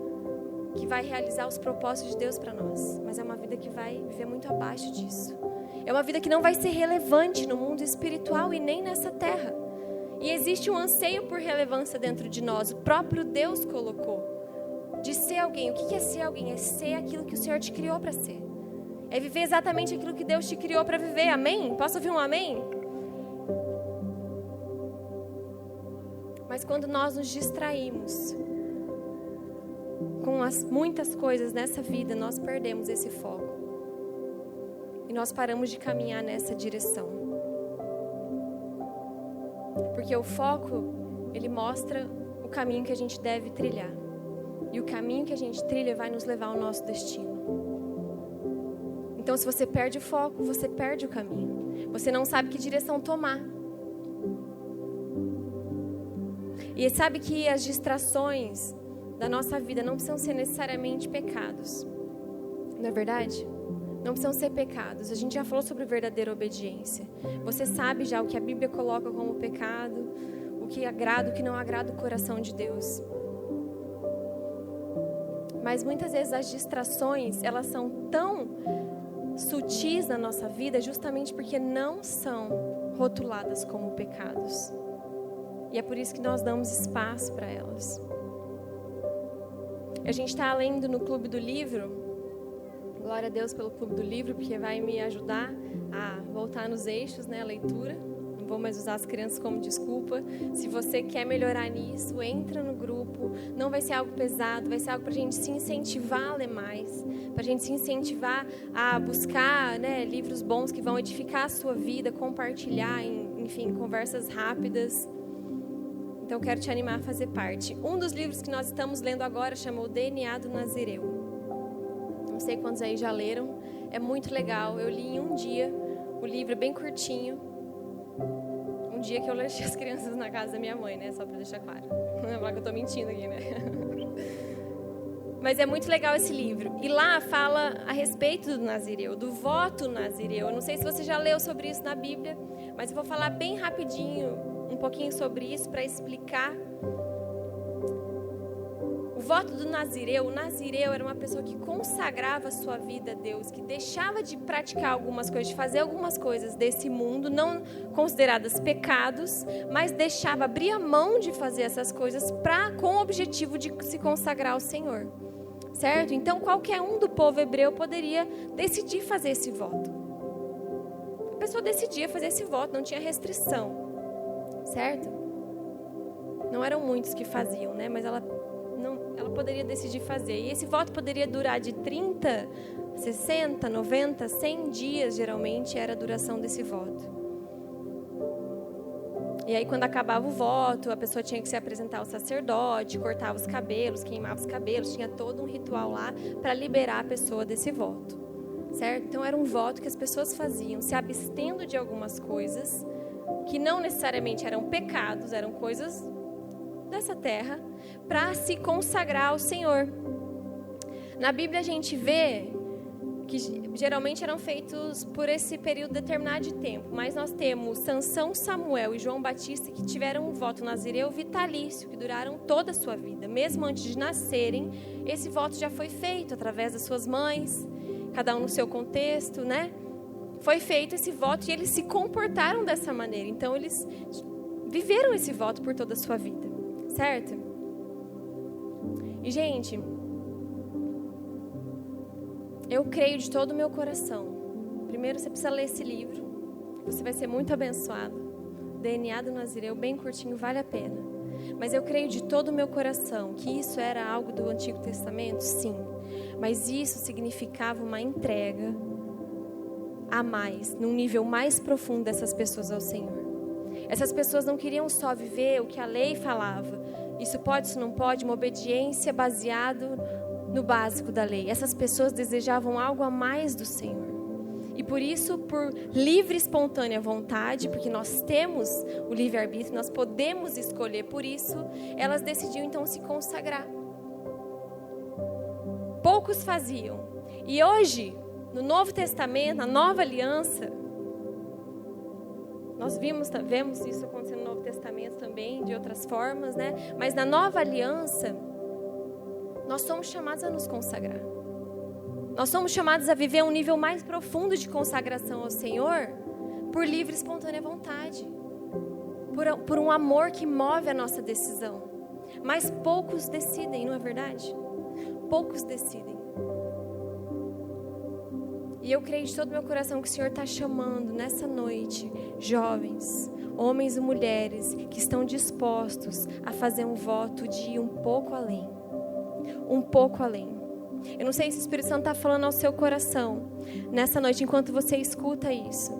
que vai realizar os propósitos de Deus para nós, mas é uma vida que vai viver muito abaixo disso. É uma vida que não vai ser relevante no mundo espiritual e nem nessa terra. E existe um anseio por relevância dentro de nós. O próprio Deus colocou. De ser alguém. O que é ser alguém? É ser aquilo que o Senhor te criou para ser. É viver exatamente aquilo que Deus te criou para viver. Amém? Posso ouvir um amém? Mas quando nós nos distraímos com muitas coisas nessa vida, nós perdemos esse foco. E nós paramos de caminhar nessa direção. Porque o foco, ele mostra o caminho que a gente deve trilhar. E o caminho que a gente trilha vai nos levar ao nosso destino. Então, se você perde o foco, você perde o caminho. Você não sabe que direção tomar. E sabe que as distrações da nossa vida não precisam ser necessariamente pecados. Não é verdade? Não precisam ser pecados. A gente já falou sobre verdadeira obediência. Você sabe já o que a Bíblia coloca como pecado, o que agrada, o que não agrada o coração de Deus. Mas muitas vezes as distrações, elas são tão sutis na nossa vida justamente porque não são rotuladas como pecados. E é por isso que nós damos espaço para elas. A gente está lendo no Clube do Livro. Glória a Deus pelo Clube do Livro, porque vai me ajudar a voltar nos eixos, né, a leitura. Não vou mais usar as crianças como desculpa. Se você quer melhorar nisso, entra no grupo. Não vai ser algo pesado, vai ser algo para a gente se incentivar a ler mais. Para a gente se incentivar a buscar, né, livros bons que vão edificar a sua vida, compartilhar, enfim, conversas rápidas. Então, eu quero te animar a fazer parte. Um dos livros que nós estamos lendo agora chama O DNA do Nazireu. Não sei quantos aí já leram. É muito legal. Eu li em um dia. O livro é bem curtinho. Um dia que eu deixei as crianças na casa da minha mãe, né? Só para deixar claro. Não é falar que eu estou mentindo aqui, né? Mas é muito legal esse livro. E lá fala a respeito do Nazireu, do voto Nazireu. Eu não sei se você já leu sobre isso na Bíblia, mas eu vou falar bem rapidinho um pouquinho sobre isso para explicar. O voto do Nazireu, o Nazireu era uma pessoa que consagrava a sua vida a Deus, que deixava de praticar algumas coisas, de fazer algumas coisas desse mundo, não consideradas pecados, mas abria mão de fazer essas coisas com o objetivo de se consagrar ao Senhor. Certo? Então, qualquer um do povo hebreu poderia decidir fazer esse voto. A pessoa decidia fazer esse voto, não tinha restrição. Certo? Não eram muitos que faziam, né? Mas ela poderia decidir fazer. E esse voto poderia durar de 30, 60, 90, 100 dias, geralmente, era a duração desse voto. E aí, quando acabava o voto, a pessoa tinha que se apresentar ao sacerdote, cortava os cabelos, queimava os cabelos, tinha todo um ritual lá para liberar a pessoa desse voto. Certo? Então, era um voto que as pessoas faziam, se abstendo de algumas coisas que não necessariamente eram pecados, eram coisas dessa terra, para se consagrar ao Senhor. Na Bíblia a gente vê que geralmente eram feitos por esse período determinado de tempo, mas nós temos Sansão, Samuel e João Batista que tiveram um voto nazireu vitalício, que duraram toda a sua vida. Mesmo antes de nascerem, esse voto já foi feito através das suas mães, cada um no seu contexto, né? Foi feito esse voto e eles se comportaram dessa maneira. Então, eles viveram esse voto por toda a sua vida. Certo? E, gente, eu creio de todo o meu coração. Primeiro, você precisa ler esse livro. Você vai ser muito abençoado. DNA do Nazireu, bem curtinho, vale a pena. Mas eu creio de todo o meu coração que isso era algo do Antigo Testamento, sim. Mas isso significava uma entrega a mais, num nível mais profundo dessas pessoas ao Senhor. Essas pessoas não queriam só viver o que a lei falava. Isso pode, isso não pode, uma obediência baseada no básico da lei. Essas pessoas desejavam algo a mais do Senhor. E por isso, por livre e espontânea vontade, porque nós temos o livre-arbítrio, nós podemos escolher, por isso, elas decidiam então se consagrar. Poucos faziam. E hoje, no Novo Testamento, na Nova Aliança, nós vemos isso acontecendo no Novo Testamento também, de outras formas, né? Mas na Nova Aliança, nós somos chamados a nos consagrar. Nós somos chamados a viver um nível mais profundo de consagração ao Senhor por livre e espontânea vontade. Por um amor que move a nossa decisão. Mas poucos decidem, não é verdade? Poucos decidem. E eu creio de todo o meu coração que o Senhor está chamando nessa noite jovens, homens e mulheres que estão dispostos a fazer um voto de ir um pouco além. Um pouco além. Eu não sei se o Espírito Santo está falando ao seu coração nessa noite, enquanto você escuta isso.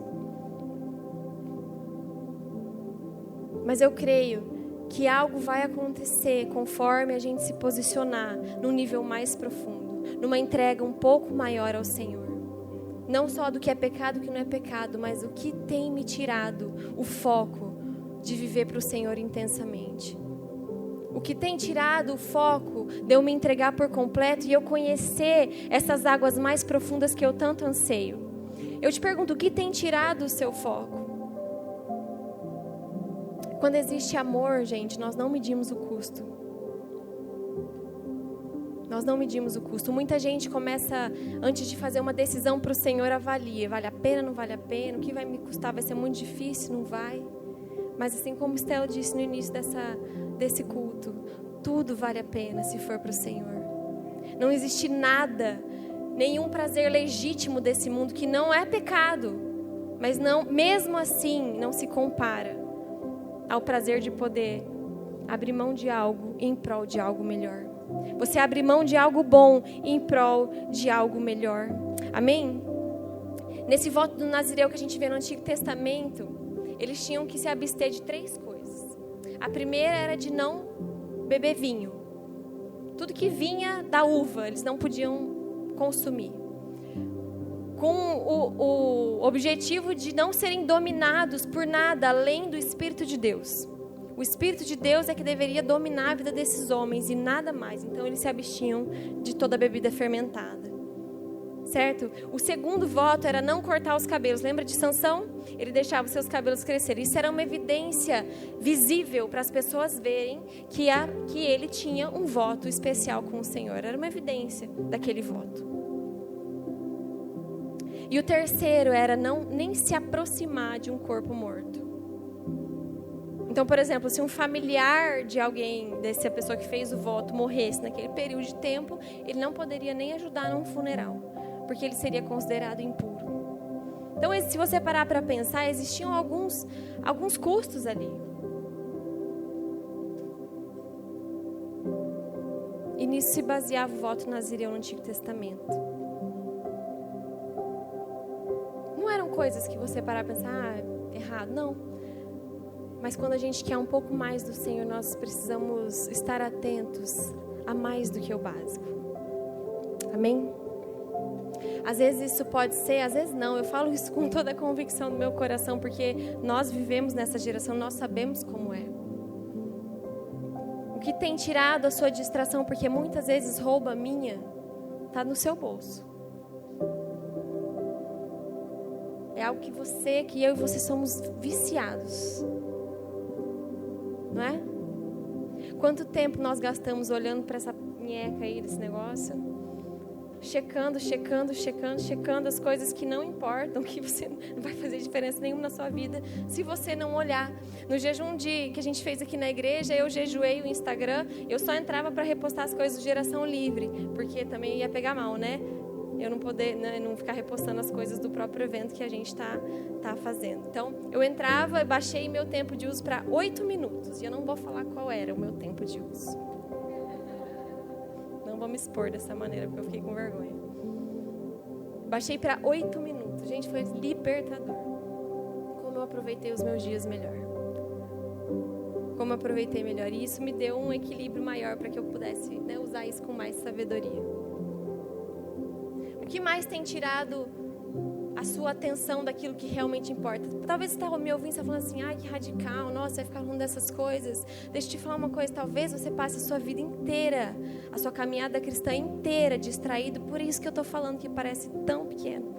Mas eu creio que algo vai acontecer conforme a gente se posicionar num nível mais profundo, numa entrega um pouco maior ao Senhor. Não só do que é pecado, o que não é pecado, mas o que tem me tirado o foco de viver para o Senhor intensamente. O que tem tirado o foco de eu me entregar por completo e eu conhecer essas águas mais profundas que eu tanto anseio. Eu te pergunto, o que tem tirado o seu foco? Quando existe amor, gente, nós não medimos o custo. Nós não medimos o custo. Muita gente começa, antes de fazer uma decisão para o Senhor, avalia. Vale a pena, não vale a pena? O que vai me custar? Vai ser muito difícil? Não vai? Mas assim como Estela disse no início desse culto, tudo vale a pena se for para o Senhor. Não existe nada, nenhum prazer legítimo desse mundo que não é pecado, mas não, mesmo assim não se compara ao prazer de poder abrir mão de algo em prol de algo melhor. Você abrir mão de algo bom em prol de algo melhor. Amém? Nesse voto do Nazireu que a gente vê no Antigo Testamento, eles tinham que se abster de 3 coisas. A primeira era de não beber vinho. Tudo que vinha da uva, eles não podiam consumir. Com o objetivo de não serem dominados por nada além do Espírito de Deus. O Espírito de Deus é que deveria dominar a vida desses homens e nada mais. Então eles se abstinham de toda a bebida fermentada. Certo? O segundo voto era não cortar os cabelos. Lembra de Sansão? Ele deixava os seus cabelos crescer. Isso era uma evidência visível para as pessoas verem que ele tinha um voto especial com o Senhor. Era uma evidência daquele voto. E o terceiro era nem se aproximar de um corpo morto. Então, por exemplo, se um familiar de alguém, dessa pessoa que fez o voto, morresse naquele período de tempo, ele não poderia nem ajudar num funeral, porque ele seria considerado impuro. Então, se você parar para pensar, existiam alguns custos ali. E nisso se baseava o voto nazireu no Antigo Testamento. Não eram coisas que você parar para pensar, errado, não. Mas quando a gente quer um pouco mais do Senhor, nós precisamos estar atentos a mais do que o básico. Amém? Às vezes isso pode ser, às vezes não. Eu falo isso com toda a convicção do meu coração, porque nós vivemos nessa geração, nós sabemos como é. O que tem tirado a sua distração, porque muitas vezes rouba a minha, está no seu bolso. É algo que eu e você somos viciados. Não é? Quanto tempo nós gastamos olhando para essa nheca aí desse negócio? Checando as coisas que não importam, que você não vai fazer diferença nenhuma na sua vida se você não olhar. No jejum que a gente fez aqui na igreja, eu jejuei o Instagram, eu só entrava para repostar as coisas do Geração Livre, porque também ia pegar mal, né? eu não poder, né, não ficar repostando as coisas do próprio evento que a gente tá fazendo. Então, eu entrava e baixei meu tempo de uso para 8 minutos. E eu não vou falar qual era o meu tempo de uso. Não vou me expor dessa maneira, porque eu fiquei com vergonha. Baixei para 8 minutos. Gente, foi libertador. Como eu aproveitei os meus dias melhor. Como eu aproveitei melhor. E isso me deu um equilíbrio maior para que eu pudesse, né, usar isso com mais sabedoria. O que mais tem tirado a sua atenção daquilo que realmente importa? Talvez você está me ouvindo e está falando assim, ai, que radical, nossa, vai ficar falando dessas coisas. Deixa eu te falar uma coisa, talvez você passe a sua vida inteira, a sua caminhada cristã inteira distraído, por isso que eu estou falando que parece tão pequeno.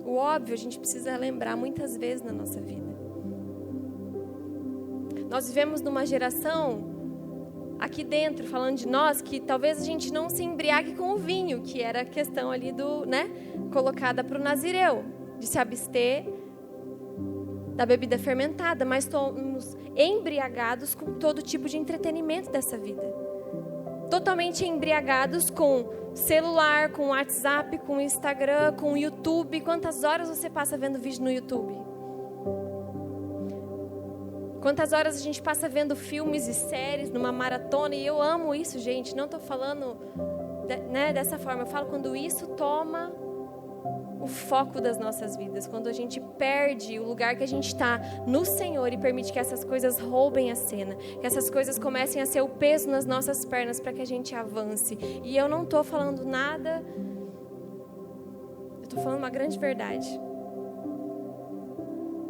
O óbvio a gente precisa lembrar muitas vezes na nossa vida. Nós vivemos numa geração, aqui dentro, falando de nós, que talvez a gente não se embriague com o vinho, que era a questão ali do, né, colocada para o nazireu, de se abster da bebida fermentada, mas estamos embriagados com todo tipo de entretenimento dessa vida. Totalmente embriagados com celular, com WhatsApp, com Instagram, com YouTube. Quantas horas você passa vendo vídeo no YouTube? Quantas horas a gente passa vendo filmes e séries numa maratona, e eu amo isso, gente. Não estou falando né, dessa forma. Eu falo quando isso toma o foco das nossas vidas. Quando a gente perde o lugar que a gente está no Senhor e permite que essas coisas roubem a cena. Que essas coisas comecem a ser o peso nas nossas pernas para que a gente avance. E eu não estou falando nada... Eu estou falando uma grande verdade.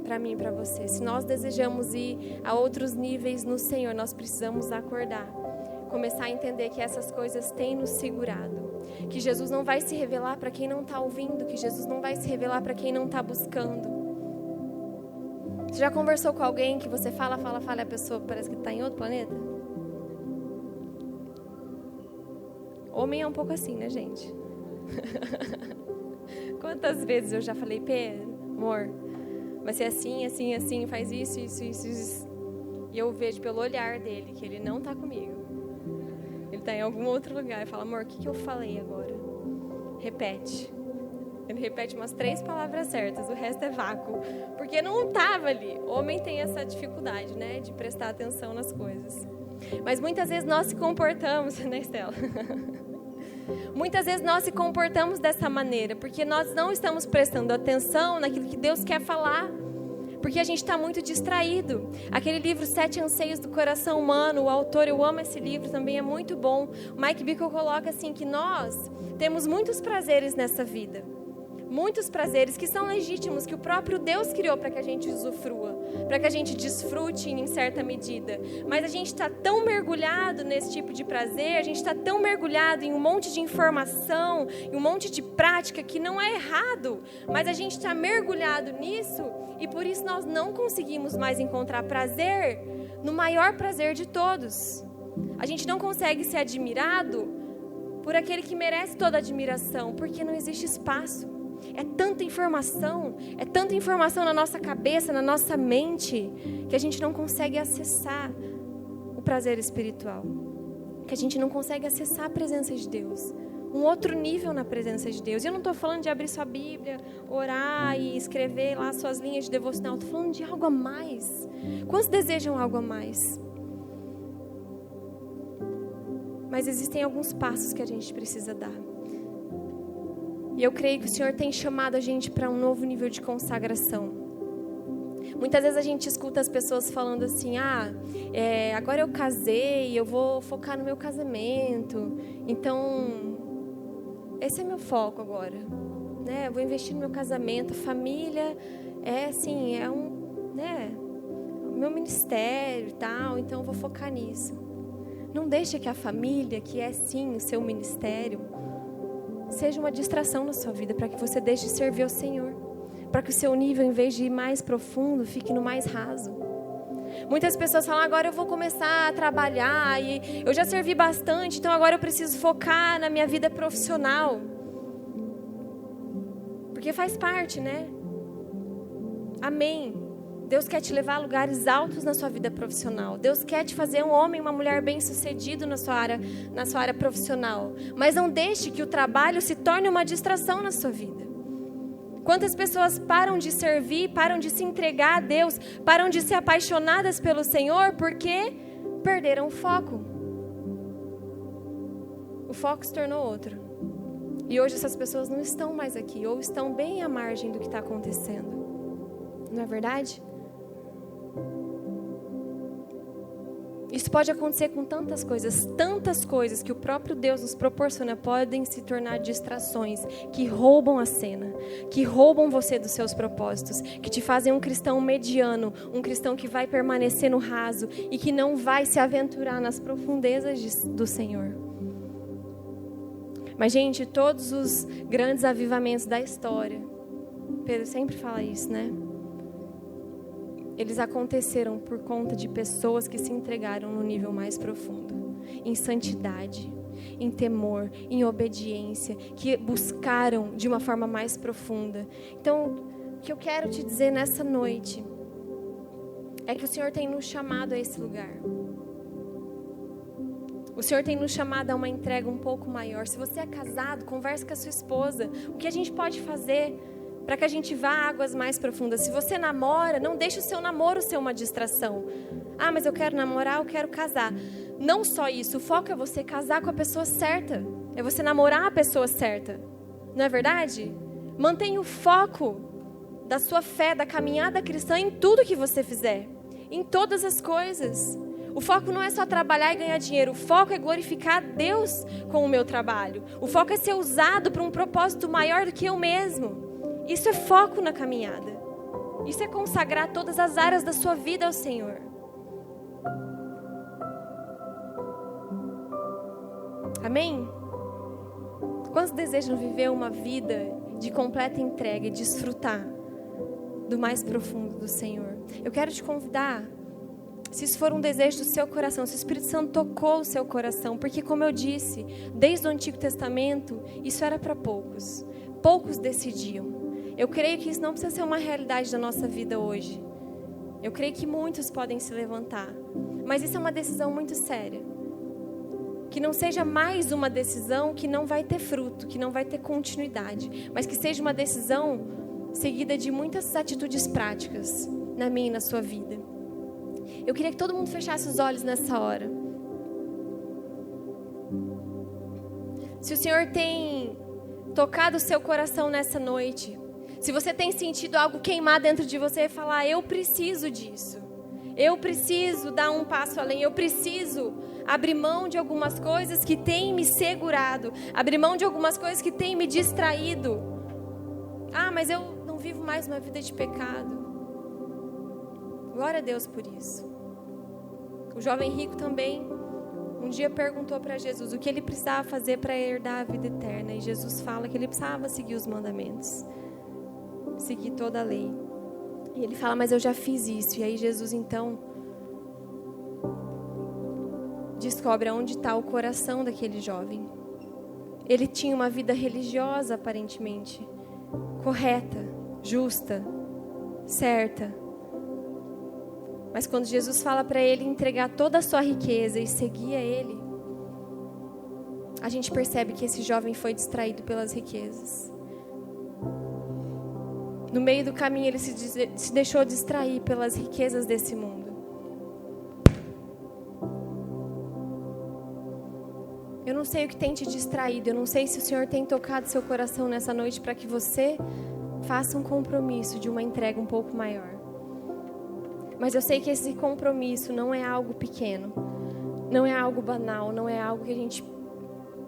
Para mim e para você. Se nós desejamos ir a outros níveis no Senhor, nós precisamos acordar. Começar a entender que essas coisas têm nos segurado. Que Jesus não vai se revelar para quem não está ouvindo. Que Jesus não vai se revelar para quem não está buscando. Você já conversou com alguém que você fala e a pessoa parece que está em outro planeta? Homem é um pouco assim, né, gente? Quantas vezes eu já falei, Pedro, amor, vai ser assim, assim, assim, faz isso. E eu vejo pelo olhar dele que ele não está comigo. Ele está em algum outro lugar e fala, amor, o que eu falei agora? Repete. Ele repete umas 3 palavras certas, o resto é vácuo. Porque não estava ali. Homem tem essa dificuldade, né, de prestar atenção nas coisas. Mas muitas vezes nós se comportamos, né, Estela? Muitas vezes nós se comportamos dessa maneira, porque nós não estamos prestando atenção naquilo que Deus quer falar, porque a gente está muito distraído. Aquele livro 7 Anseios do Coração Humano, o autor, eu amo esse livro, também é muito bom. O Mike Bickle coloca assim que nós temos muitos prazeres nessa vida. Muitos prazeres que são legítimos, que o próprio Deus criou para que a gente usufrua, para que a gente desfrute em certa medida. Mas a gente está tão mergulhado nesse tipo de prazer, a gente está tão mergulhado em um monte de informação, em um monte de prática que não é errado, mas a gente está mergulhado nisso e por isso nós não conseguimos mais encontrar prazer no maior prazer de todos. A gente não consegue ser admirado por aquele que merece toda a admiração, porque não existe espaço. É tanta informação na nossa cabeça, na nossa mente, que a gente não consegue acessar o prazer espiritual. Que a gente não consegue acessar a presença de Deus. Um outro nível na presença de Deus. E eu não estou falando de abrir sua Bíblia, orar e escrever lá suas linhas de devocional. Estou falando de algo a mais. Quantos desejam algo a mais? Mas existem alguns passos que a gente precisa dar. E eu creio que o Senhor tem chamado a gente para um novo nível de consagração. Muitas vezes a gente escuta as pessoas falando assim, agora eu casei, eu vou focar no meu casamento, então esse é meu foco agora, né? Eu vou investir no meu casamento, família o meu ministério e tal, então eu vou focar nisso. Não deixa que a família, que é sim o seu ministério, seja uma distração na sua vida, para que você deixe de servir ao Senhor, para que o seu nível, em vez de ir mais profundo, fique no mais raso. Muitas pessoas falam, agora eu vou começar a trabalhar, e eu já servi bastante, então agora eu preciso focar na minha vida profissional, porque faz parte, né? Amém. Deus quer te levar a lugares altos na sua vida profissional. Deus quer te fazer um homem e uma mulher bem-sucedido na sua área profissional. Mas não deixe que o trabalho se torne uma distração na sua vida. Quantas pessoas param de servir, param de se entregar a Deus, param de ser apaixonadas pelo Senhor porque perderam o foco. O foco se tornou outro. E hoje essas pessoas não estão mais aqui, ou estão bem à margem do que está acontecendo. Não é verdade? Isso pode acontecer com tantas coisas que o próprio Deus nos proporciona podem se tornar distrações que roubam a cena, que roubam você dos seus propósitos, que te fazem um cristão mediano, um cristão que vai permanecer no raso e que não vai se aventurar nas profundezas do Senhor. Mas, gente, todos os grandes avivamentos da história, Pedro sempre fala isso, né? Eles aconteceram por conta de pessoas que se entregaram no nível mais profundo, em santidade, em temor, em obediência, que buscaram de uma forma mais profunda. Então, o que eu quero te dizer nessa noite é que o Senhor tem nos chamado a esse lugar. O Senhor tem nos chamado a uma entrega um pouco maior. Se você é casado, converse com a sua esposa. O que a gente pode fazer para que a gente vá a águas mais profundas? Se você namora, não deixe o seu namoro ser uma distração. Ah, mas eu quero namorar, eu quero casar. Não só isso, o foco é você casar com a pessoa certa. É você namorar a pessoa certa. Não é verdade? Mantenha o foco da sua fé, da caminhada cristã em tudo que você fizer. Em todas as coisas. O foco não é só trabalhar e ganhar dinheiro. O foco é glorificar Deus com o meu trabalho. O foco é ser usado para um propósito maior do que eu mesmo. Isso é foco na caminhada. Isso é consagrar todas as áreas da sua vida ao Senhor. Amém? Quantos desejam viver uma vida de completa entrega e desfrutar do mais profundo do Senhor? Eu quero te convidar, se isso for um desejo do seu coração, se o Espírito Santo tocou o seu coração, porque, como eu disse, desde o Antigo Testamento, isso era para poucos. Poucos decidiam. Eu creio que isso não precisa ser uma realidade da nossa vida hoje. Eu creio que muitos podem se levantar. Mas isso é uma decisão muito séria. Que não seja mais uma decisão que não vai ter fruto, que não vai ter continuidade. Mas que seja uma decisão seguida de muitas atitudes práticas na minha e na sua vida. Eu queria que todo mundo fechasse os olhos nessa hora. Se o Senhor tem tocado o seu coração nessa noite, se você tem sentido algo queimar dentro de você e falar, eu preciso disso. Eu preciso dar um passo além. Eu preciso abrir mão de algumas coisas que têm me segurado. Abrir mão de algumas coisas que têm me distraído. Ah, mas eu não vivo mais uma vida de pecado. Glória a Deus por isso. O jovem rico também um dia perguntou para Jesus o que ele precisava fazer para herdar a vida eterna. E Jesus fala que ele precisava seguir os mandamentos. Seguir toda a lei. E ele fala, mas eu já fiz isso. E aí Jesus então descobre aonde está o coração daquele jovem. Ele tinha uma vida religiosa aparentemente, correta, justa, certa. Mas quando Jesus fala para ele entregar toda a sua riqueza e seguir a ele, a gente percebe que esse jovem foi distraído pelas riquezas. No meio do caminho ele se deixou distrair pelas riquezas desse mundo. Eu não sei o que tem te distraído, eu não sei se o Senhor tem tocado seu coração nessa noite para que você faça um compromisso de uma entrega um pouco maior. Mas eu sei que esse compromisso não é algo pequeno, não é algo banal, não é algo que a gente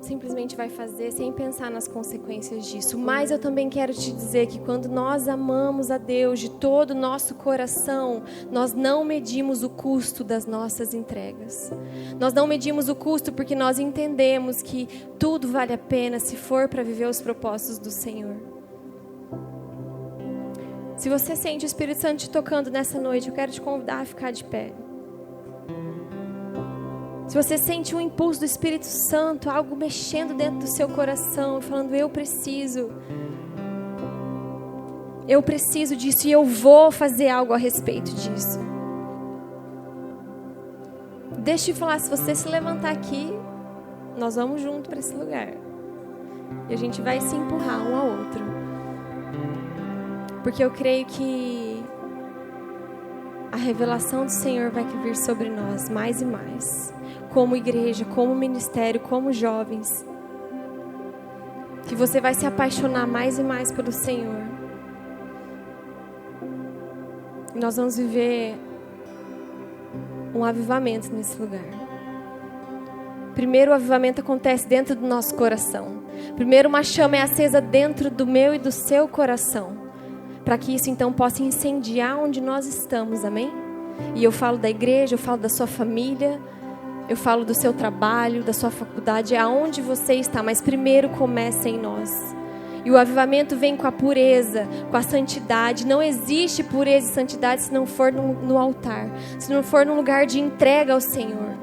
simplesmente vai fazer sem pensar nas consequências disso. Mas eu também quero te dizer que quando nós amamos a Deus de todo o nosso coração, nós não medimos o custo das nossas entregas. Nós não medimos o custo porque nós entendemos que tudo vale a pena se for para viver os propósitos do Senhor. Se você sente o Espírito Santo te tocando nessa noite, eu quero te convidar a ficar de pé. Se você sente um impulso do Espírito Santo, algo mexendo dentro do seu coração, falando, eu preciso Eu preciso disso e eu vou fazer algo a respeito disso. Deixa eu te falar, se você se levantar aqui, nós vamos junto para esse lugar. E a gente vai se empurrar um ao outro. Porque eu creio que a revelação do Senhor vai vir sobre nós mais e mais. Como igreja, como ministério, como jovens. Que você vai se apaixonar mais e mais pelo Senhor. E nós vamos viver um avivamento nesse lugar. Primeiro o avivamento acontece dentro do nosso coração. Primeiro uma chama é acesa dentro do meu e do seu coração. Para que isso então possa incendiar onde nós estamos, amém? E eu falo da igreja, eu falo da sua família, eu falo do seu trabalho, da sua faculdade, aonde você está, mas primeiro começa em nós. E o avivamento vem com a pureza, com a santidade. Não existe pureza e santidade se não for no altar, se não for num lugar de entrega ao Senhor.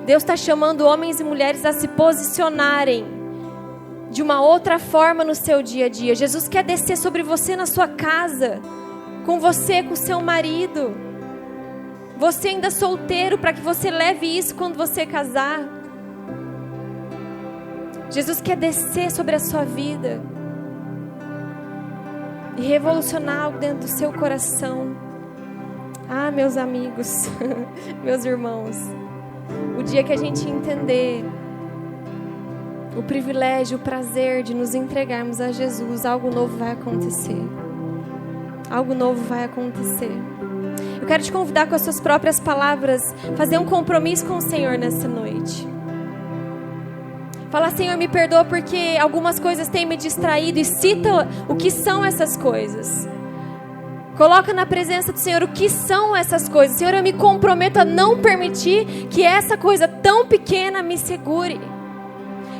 Deus está chamando homens e mulheres a se posicionarem de uma outra forma no seu dia a dia. Jesus quer descer sobre você na sua casa, com você, com seu marido. Você ainda solteiro, para que você leve isso quando você casar. Jesus quer descer sobre a sua vida e revolucionar algo dentro do seu coração. Ah, meus amigos, meus irmãos, o dia que a gente entender o privilégio, o prazer de nos entregarmos a Jesus, algo novo vai acontecer. Algo novo vai acontecer. Eu quero te convidar com as suas próprias palavras, fazer um compromisso com o Senhor nessa noite. Falar, Senhor, me perdoa porque algumas coisas têm me distraído, e cita o que são essas coisas. Coloca na presença do Senhor o que são essas coisas. Senhor, eu me comprometo a não permitir que essa coisa tão pequena me segure.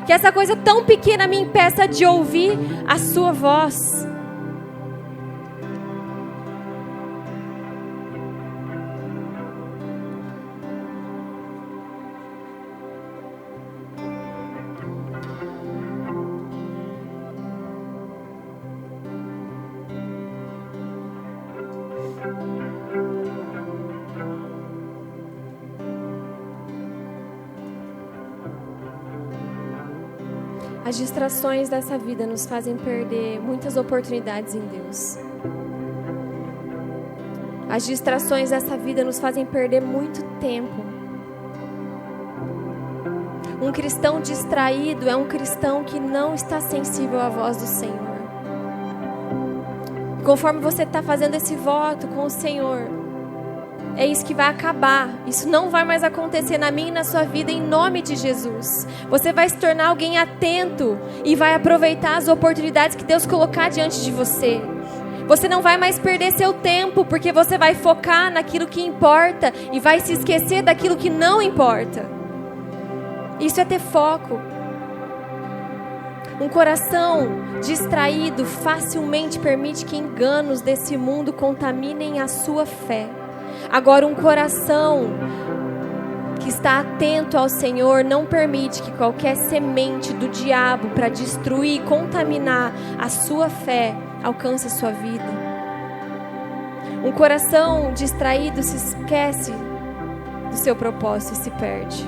Que essa coisa tão pequena me impeça de ouvir a sua voz. As distrações dessa vida nos fazem perder muitas oportunidades em Deus. As distrações dessa vida nos fazem perder muito tempo. Um cristão distraído é um cristão que não está sensível à voz do Senhor. Conforme você está fazendo esse voto com o Senhor, é isso que vai acabar. Isso não vai mais acontecer na minha e na sua vida, em nome de Jesus. Você vai se tornar alguém atento e vai aproveitar as oportunidades que Deus colocar diante de você. Você não vai mais perder seu tempo, porque você vai focar naquilo que importa e vai se esquecer daquilo que não importa. Isso é ter foco. Um coração distraído facilmente permite que enganos desse mundo contaminem a sua fé. Agora, um coração que está atento ao Senhor não permite que qualquer semente do diabo para destruir, contaminar a sua fé, alcance a sua vida. Um coração distraído se esquece do seu propósito e se perde.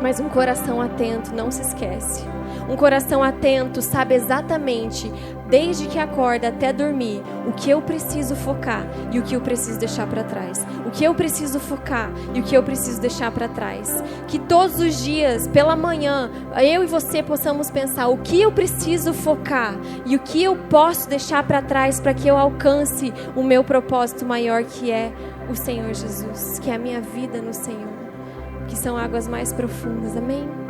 Mas um coração atento não se esquece. Um coração atento sabe exatamente, desde que acorda até dormir, o que eu preciso focar e o que eu preciso deixar para trás. O que eu preciso focar e o que eu preciso deixar para trás. Que todos os dias, pela manhã, eu e você possamos pensar o que eu preciso focar e o que eu posso deixar para trás para que eu alcance o meu propósito maior, que é o Senhor Jesus, que é a minha vida no Senhor, que são águas mais profundas. Amém?